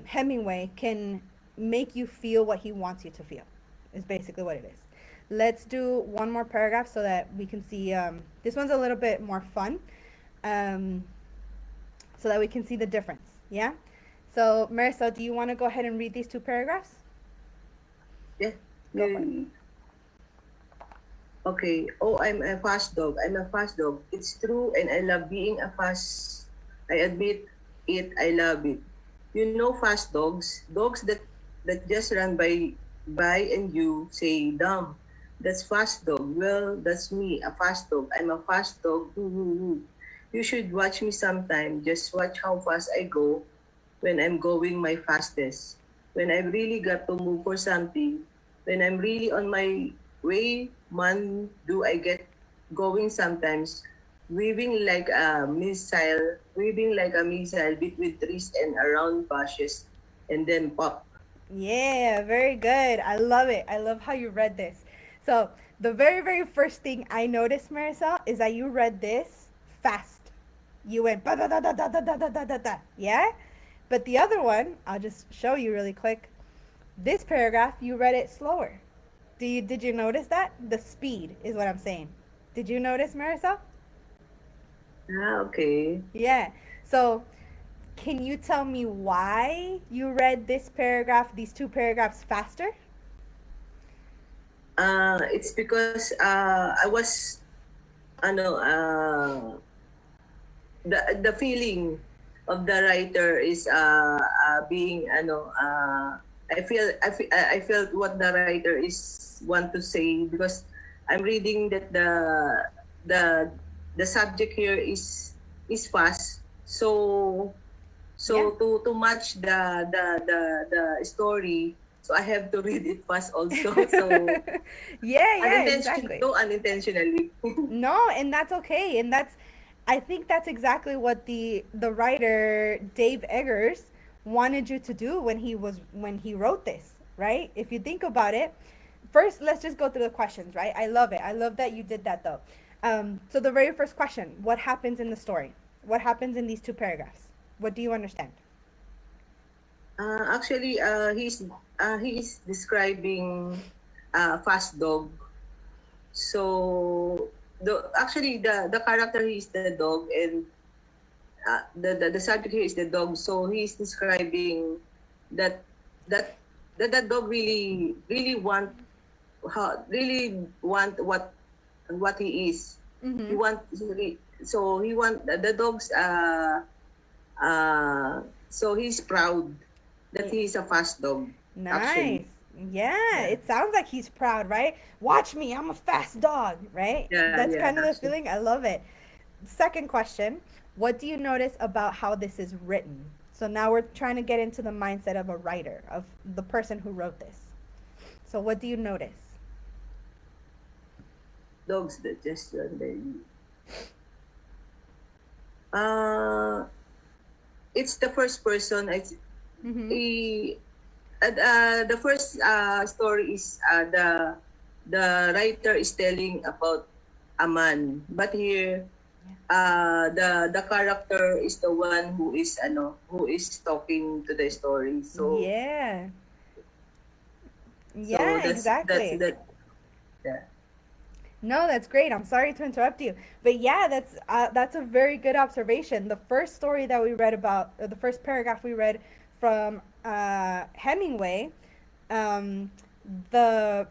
Hemingway can make you feel what he wants you to feel, is basically what it is. Let's do one more paragraph so that we can see. This one's a little bit more fun, um, so that we can see the difference. Yeah? So, Marissa, do you want to go ahead and read these two paragraphs? Yeah. Go for it. Okay. Oh, I'm a fast dog. I'm a fast dog. It's true, and I love being a fast. I admit it. I love it. You know, fast dogs, dogs that just run by, and you say, "Dumb, that's fast dog." Well, that's me, a fast dog. I'm a fast dog. Woo, woo, woo. You should watch me sometime. Just watch how fast I go when I'm going my fastest. When I really got to move for something, when I'm really on my way, man, do I get going sometimes, weaving like a missile between trees and around bushes, and then pop. Yeah, very good. I love it. I love how you read this. So, the very, very first thing I noticed, Marisol, is that you read this fast. You went ba da da da da da da da da da da. Yeah? But the other one, I'll just show you really quick. This paragraph, you read it slower. Did you notice that? The speed is what I'm saying. Did you notice, Marisol? Ah, okay. Yeah. So, can you tell me why you read this paragraph, these two paragraphs faster? It's because I was, ano, the feeling of the writer is being, I felt what the writer is want to say, because I'm reading that the the subject here is fast, so Yeah. to match the story, so I have to read it fast also. So Yeah, unintentionally, exactly. no, unintentionally. No, and that's okay. And that's I think that's exactly what the writer Dave Eggers wanted you to do when he wrote this, right? If you think about it, first let's just go through the questions, right? I love it. I love that you did that though. So the very first question, what happens in the story? What happens in these two paragraphs? What do you understand? Actually, he's describing fast dog. So the character is the dog, and the subject here is the dog. So he's describing that that that dog really want what he is. He Mm-hmm. want so he want the dogs. So he's proud that Yeah. he's a fast dog. Actually, Nice. Yeah, yeah, it sounds like he's proud, right? Watch me, I'm a fast dog, right? That's yeah. kind of the Actually, feeling. I love it. Second question, what do you notice about how this is written? So now we're trying to get into the mindset of a writer, of the person who wrote this. So what do you notice? dogs that just run by you. Uh, it's the first person. Mm-hmm. He, the first story is the writer is telling about a man, but here the character is the one who is talking to the story. Yeah. So Yeah, exactly. that yeah. No, that's great. I'm sorry to interrupt you, but yeah, that's a very good observation. The first story that we read about, or the first paragraph we read from Hemingway, um, the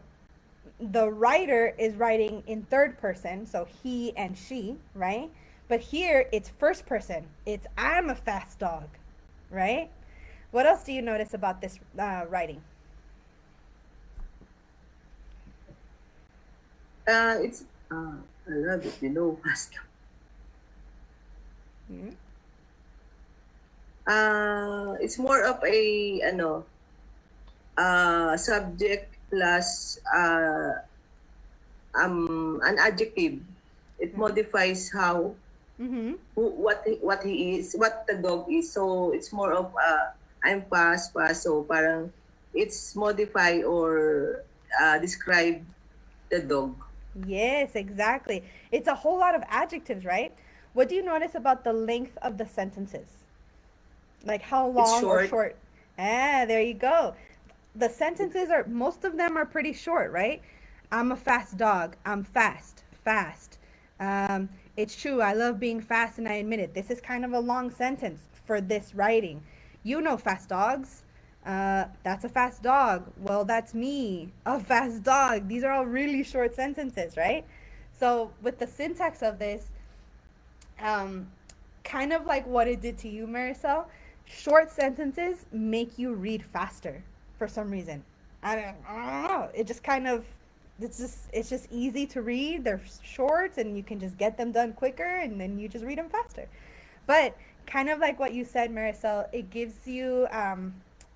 the writer is writing in third person, so he and she, right? But here it's first person. It's I'm a fast dog, right? What else do you notice about this writing? It's I love it, you know. Hmm? It's more of a subject plus an adjective. It Yeah. modifies how Mm-hmm. what he is, what the dog is. So it's more of I'm fast, fast. So parang it's modify or describe the dog. Yes, exactly. It's a whole lot of adjectives, right? What do you notice about the length of the sentences? Like how It's long or short. short? Ah, there you go. The sentences are, most of them are pretty short, right? I'm a fast dog. I'm fast, fast. It's true. I love being fast and I admit it. This is kind of a long sentence for this writing. You know fast dogs. That's a fast dog. Well, that's me, a fast dog. These are all really short sentences, right? So, with the syntax of this, um, kind of like what it did to you, Maricel, short sentences make you read faster for some reason. I don't know. It just kind of it's just easy to read. They're short and you can just get them done quicker and then you just read them faster. But kind of like what you said, Maricel, it gives you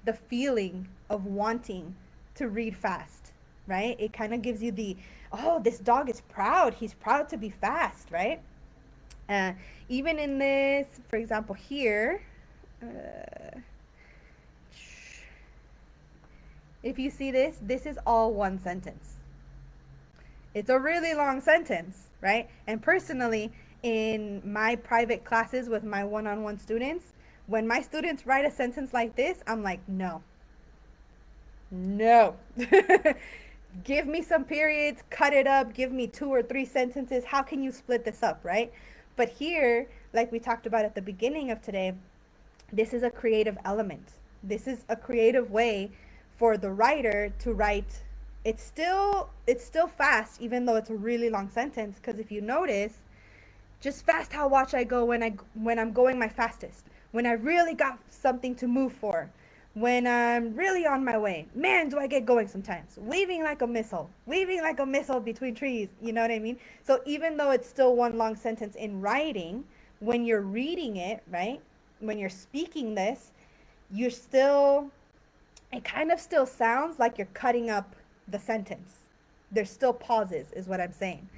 the feeling of wanting to read fast, right? It kind of gives you the, oh, this dog is proud. He's proud to be fast, right? Uh, Even in this, for example, here, uh, if you see this, this is all one sentence. It's a really long sentence, right? And personally, in my private classes with my one on one students, when my students write a sentence like this, I'm like, no, no. Give me some periods, cut it up, give me 2 or 3 sentences. How can you split this up, right? But here, like we talked about at the beginning of today, this is a creative element. This is a creative way for the writer to write. It's still fast even though it's a really long sentence, because if you notice, just fast how watch I go when I'm going my fastest. When I really got something to move for. When I'm really on my way. Man, do I get going sometimes. Weaving like a missile. Weaving like a missile between trees. You know what I mean? So even though it's still one long sentence in writing, when you're reading it, right? When you're speaking this, you're still, it kind of still sounds like you're cutting up the sentence. There's still pauses, is what I'm saying.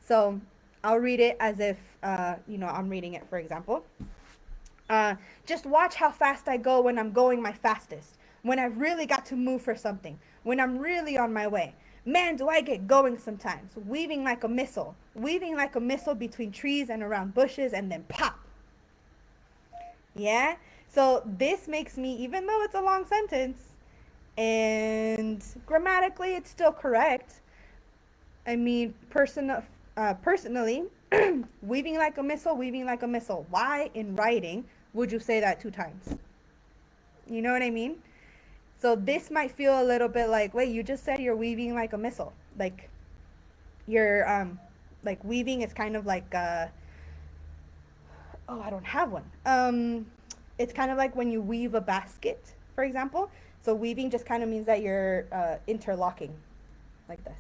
So I'll read it as if, I'm reading it, for example. Just watch how fast I go when I'm going my fastest. When I've really got to move for something. When I'm really on my way. Man, do I get going sometimes. Weaving like a missile. Weaving like a missile between trees and around bushes and then pop. Yeah? So this makes me, even though it's a long sentence, and grammatically it's still correct. I mean, personally, weaving like a missile, weaving like a missile. Why in writing would you say that 2 times? You know what I mean? So this might feel a little bit like, wait, you just said you're weaving like a missile. Like you're like weaving is kind of like oh, I don't have one. It's kind of like when you weave a basket, for example. So weaving just kind of means that you're interlocking like this.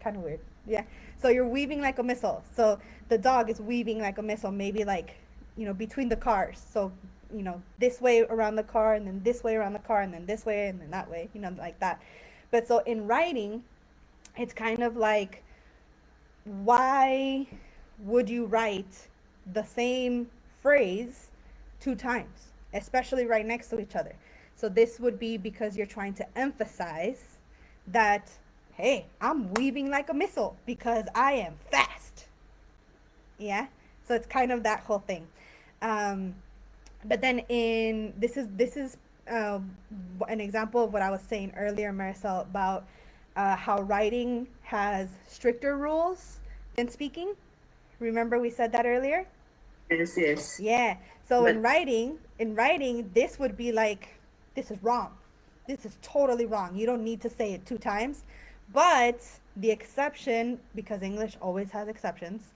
Kind of weird. Yeah. So you're weaving like a missile. So the dog is weaving like a missile, maybe like, between the cars. So, this way around the car and then this way around the car and then this way and then that way, like that. But so in writing, it's kind of like, why would you write the same phrase 2 times, especially right next to each other? So this would be because you're trying to emphasize that, hey, I'm weaving like a missile because I am fast. Yeah. So it's kind of that whole thing. Um, but then in this is uh, an example of what I was saying earlier, Maricel, about how writing has stricter rules than speaking. Remember we said that earlier? Yes, yes. Yeah. So But in writing, this would be like, this is wrong. this is totally wrong. You don't need to say it 2 times. But the exception, because English always has exceptions,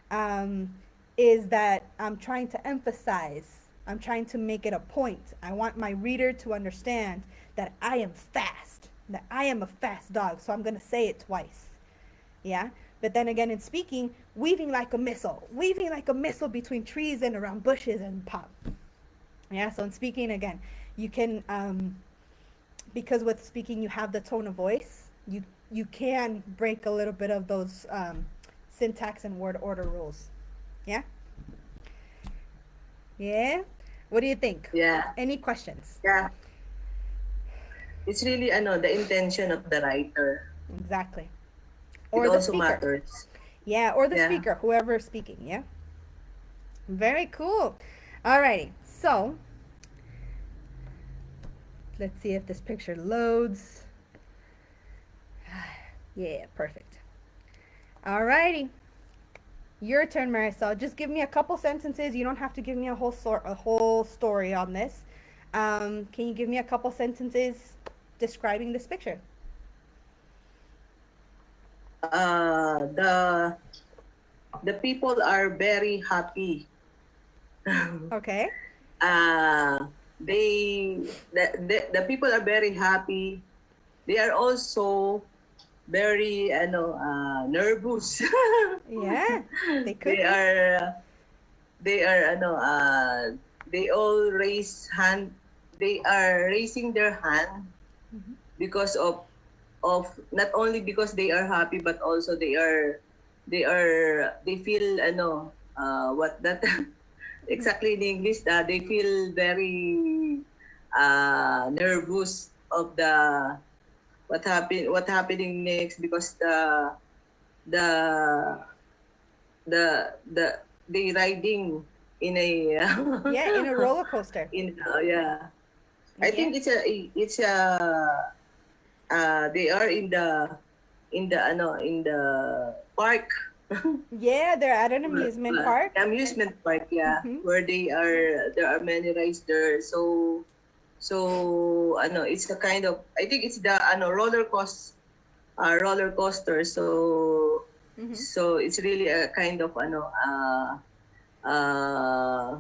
um, is that I'm trying to emphasize, I'm trying to make it a point. I want my reader to understand that I am fast, that I am a fast dog, so I'm going to say it twice. Yeah? But then again, in speaking, weaving like a missile between trees and around bushes and pop. Yeah, so in speaking, again, you can, because with speaking you have the tone of voice, you can break a little bit of those syntax and word order rules. Yeah? Yeah? What do you think? Yeah. Any questions? Yeah. It's really the intention of the writer. Exactly. It Or the also speaker. matters. Yeah, or the Yeah. speaker, whoever is speaking. Yeah? Very cool. Alrighty. So, let's see if this picture loads. Yeah, perfect. Alrighty. Your turn, Marisol. Just give me a couple sentences. You don't have to give me a whole story on this. Can you give me a couple sentences describing this picture? The people are very happy. Okay. The people are very happy. They are also very nervous. Yeah, they could they be. are they are they all raise hand. They are raising their hand Mhm. because of not only because they are happy, but also they feel what that exactly in English, they feel very nervous of the what happening next, because the the they riding in a Yeah, in a roller coaster. yeah, I Yeah. think they are in the park. Yeah, they're at an amusement park. Amusement park, yeah, Mm-hmm. where there are many rides there. So it's a kind of, I think it's the roller coaster. Mm-hmm. So it's really a kind of uh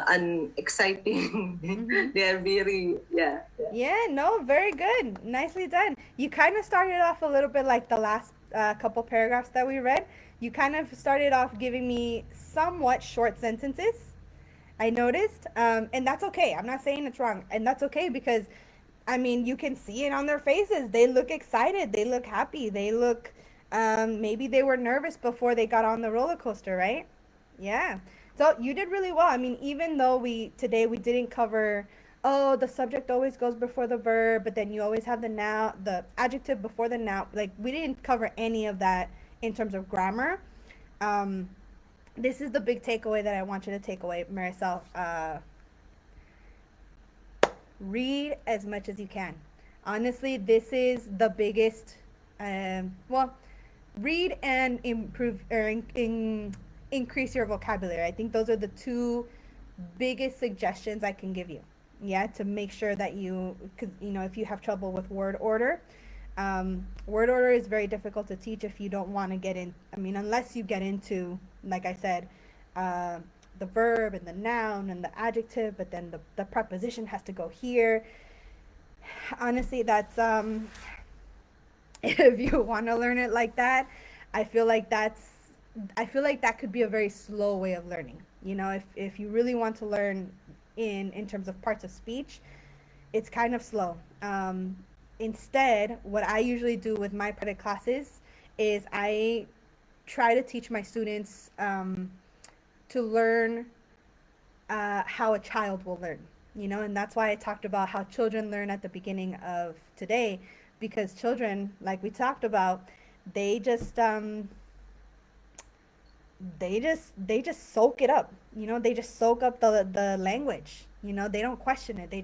an exciting. Mm-hmm. They are very, yeah. Yeah, no, very good. Nicely done. You kind of started off a little bit like the last couple paragraphs that we read. You kind of started off giving me somewhat short sentences, I noticed. And that's okay. I'm not saying it's wrong. And that's okay because, I mean, you can see it on their faces. They look excited. They look happy. They look, maybe they were nervous before they got on the roller coaster, right? Yeah. So you did really well. I mean, even though today we didn't cover, oh, the subject always goes before the verb, but then you always have the adjective before the noun. Like, we didn't cover any of that in terms of grammar. Um, this is the big takeaway that I want you to take away, Marisol. Read as much as you can. Honestly, this is the biggest. Well, read and improve or increase your vocabulary. I think those are the two biggest suggestions I can give you. Yeah, to make sure that if you have trouble with word order, word order is very difficult to teach if you don't want to get in. I mean, unless you get into, like I said, uh, the verb and the noun and the adjective, but then the preposition has to go here. Honestly, that's if you want to learn it like that, I feel like that's I feel like that could be a very slow way of learning. If you really want to learn in terms of parts of speech, it's kind of slow. Instead, what I usually do with my private classes is I try to teach my students to learn how a child will learn. And that's why I talked about how children learn at the beginning of today, because children, like we talked about, they just they just soak it up. They just soak up the language. They don't question it. They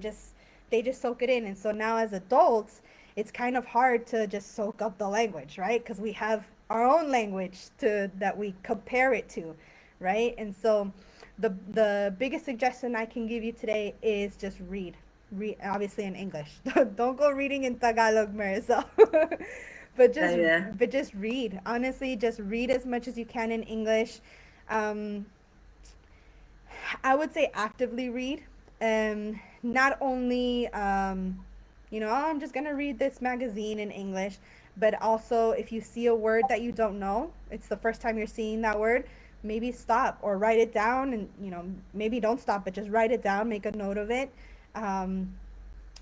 just soak it in. And so now as adults, it's kind of hard to just soak up the language, right? Because we have our own language that we compare it to, right? And so the biggest suggestion I can give you today is just read. obviously in English. Don't go reading in Tagalog, Marisol. but Yeah, just yeah. but just read. Honestly, just read as much as you can in English. Um, I would say actively read. Not only, oh, I'm just going to read this magazine in English, but also if you see a word that you don't know, it's the first time you're seeing that word, maybe stop or write it down and, maybe don't stop, but just write it down, make a note of it. Um,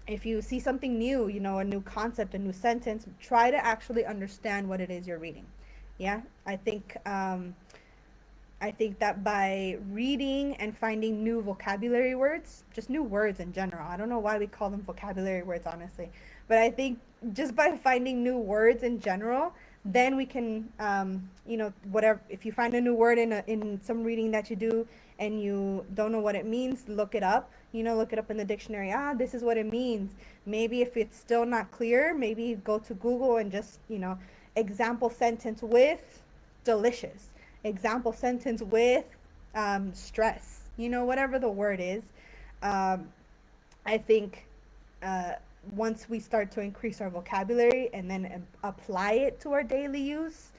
if you see something new, a new concept, a new sentence, try to actually understand what it is you're reading. Yeah, I think that by reading and finding new vocabulary words, just new words in general, I don't know why we call them vocabulary words, honestly, but I think just by finding new words in general, then we can, whatever. If you find a new word in some reading that you do and you don't know what it means, look it up. Look it up in the dictionary. Ah, this is what it means. Maybe if it's still not clear, maybe go to Google and just, example sentence with delicious, example sentence with stress, whatever the word is. Um, I think uh, once we start to increase our vocabulary and then apply it to our daily use,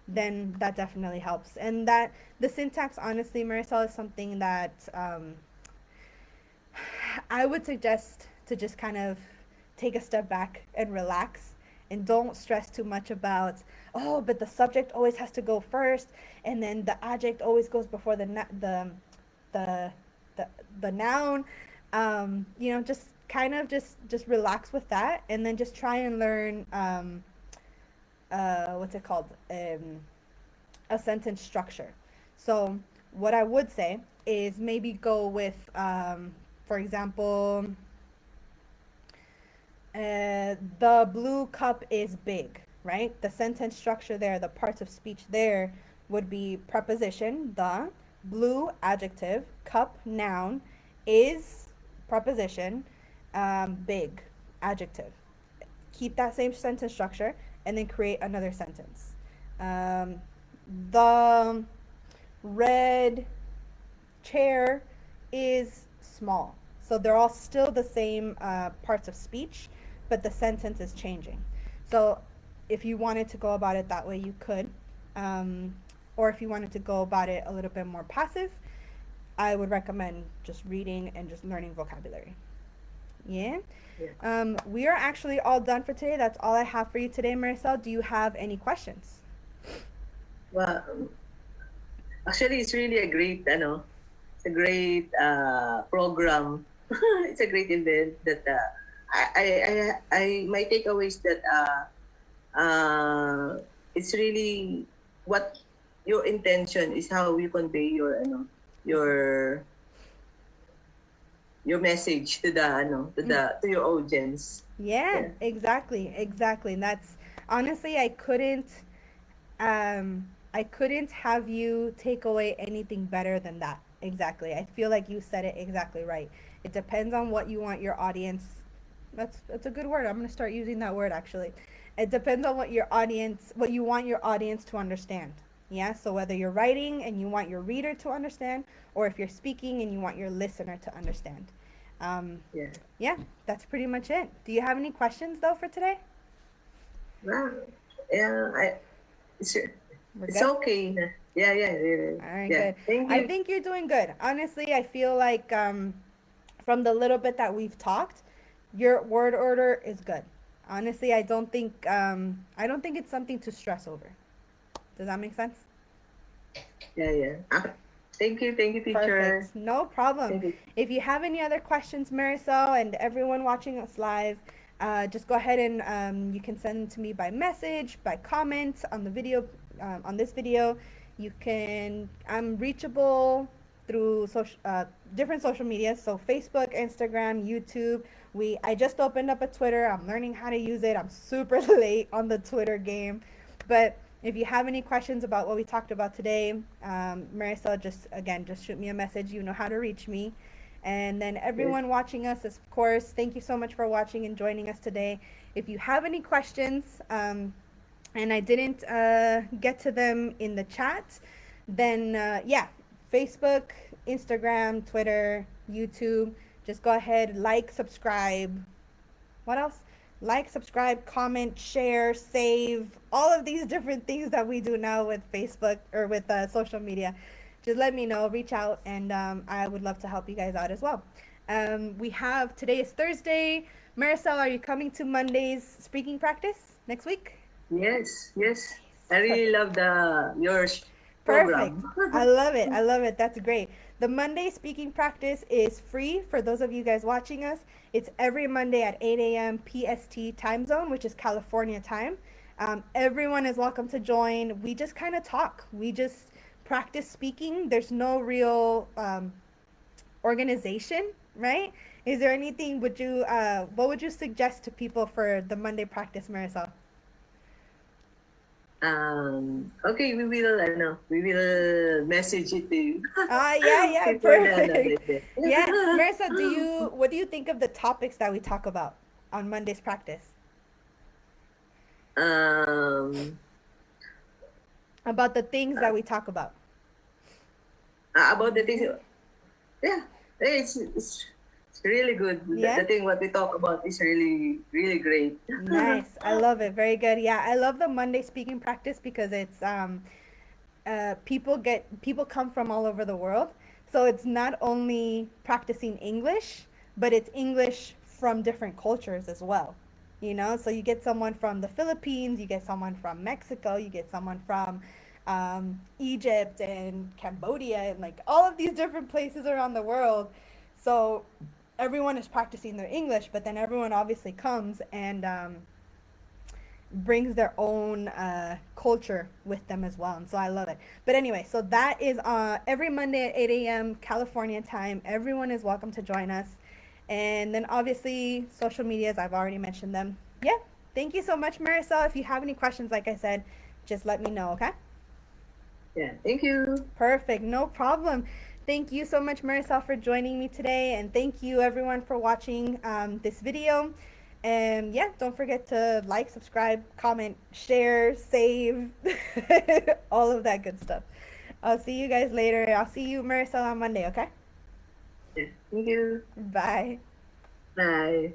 then that definitely helps. And that the syntax, honestly, Marisol, is something that I would suggest to just kind of take a step back and relax and don't stress too much about, oh, but the subject always has to go first and then the adject always goes before the the, the noun. Just kind of just relax with that and then just try and learn what's it called? A sentence structure. So what I would say is maybe go with, for example, the blue cup is big, right? The sentence structure there, the parts of speech there would be preposition, the, blue, adjective, cup, noun, is, preposition, big, adjective. Keep that same sentence structure and then create another sentence. Um, the red chair is small. So they're all still the same parts of speech, but the sentence is changing. So if you wanted to go about it that way, you could. Um, or if you wanted to go about it a little bit more passive, I would recommend just reading and just learning vocabulary. Yeah. Yeah. We are actually all done for today. That's all I have for you today, Maricel. Do you have any questions? Well, actually, it's really a great, it's a great program. It's a great event that my takeaway is that it's really what your intention is, how you convey your your message to the to your audience. Yeah, Yeah. exactly. And that's honestly, I couldn't have you take away anything better than that. Exactly. I feel like you said it exactly right. It depends on what you want your audience. That's a good word. I'm gonna start using that word actually. It depends on what you want your audience to understand. Yeah. So whether you're writing and you want your reader to understand, or if you're speaking and you want your listener to understand. Um, Yeah. yeah, that's pretty much it. Do you have any questions though for today? Wow. Yeah. It's We're it's good. okay. Yeah. Yeah. Yeah. All right, Yeah. good. Thank I you. think you're doing good. Honestly, I feel like from the little bit that we've talked, your word order is good. Honestly, I don't think it's something to stress over. Does that make sense? Yeah. Yeah. Thank you, teacher. Perfect. No problem. Thank you. If you have any other questions, Marisol, and everyone watching us live, just go ahead and you can send them to me by message, by comment on the video, on this video. I'm reachable through different social media. So Facebook, Instagram, YouTube. I just opened up a Twitter. I'm learning how to use it. I'm super late on the Twitter game, but if you have any questions about what we talked about today, Marisol, just shoot me a message. You know how to reach me. And then Yes. everyone watching us, of course, thank you so much for watching and joining us today. If you have any questions, and I didn't get to them in the chat, then yeah, Facebook, Instagram, Twitter, YouTube, just go ahead, like, subscribe. What else? Like, subscribe, comment, share, save, all of these different things that we do now with Facebook or with social media. Just let me know, reach out, and I would love to help you guys out as well. We have, today is Thursday. Marisol, are you coming to Monday's speaking practice next week? Yes, yes. I Perfect. really love your Perfect. program. I love it. I love it. That's great. The Monday speaking practice is free for those of you guys watching us. It's every Monday at 8 a.m. PST time zone, which is California time. Everyone is welcome to join. We just kind of talk. We just practice speaking. There's no real organization, right? Is there anything, what would you suggest to people for the Monday practice, Marisol? Okay, we will message it to you. Yeah, Before the perfect. Yeah, Marissa, what do you think of the topics that we talk about on Monday's practice? um, About the things that we talk about. about the things, yeah, it's really good. Yeah? The thing what we talk about is really, really great. Nice. I love it. Very good. Yeah, I love the Monday speaking practice because it's people come from all over the world. So it's not only practicing English, but it's English from different cultures as well. You know, so you get someone from the Philippines, you get someone from Mexico, you get someone from Egypt and Cambodia, and like all of these different places around the world. So everyone is practicing their English, but then everyone obviously comes and brings their own culture with them as well. And so I love it. But anyway, so that is every Monday at 8 a.m. California time. Everyone is welcome to join us. And then obviously social medias, I've already mentioned them. Yeah. Thank you so much, Marisol. If you have any questions, like I said, just let me know, okay? Yeah, thank you. Perfect. No problem. Thank you so much, Marisol, for joining me today. And thank you, everyone, for watching this video. And yeah, don't forget to like, subscribe, comment, share, save, all of that good stuff. I'll see you guys later. I'll see you, Marisol, on Monday, okay? Yeah, thank you. Bye. Bye.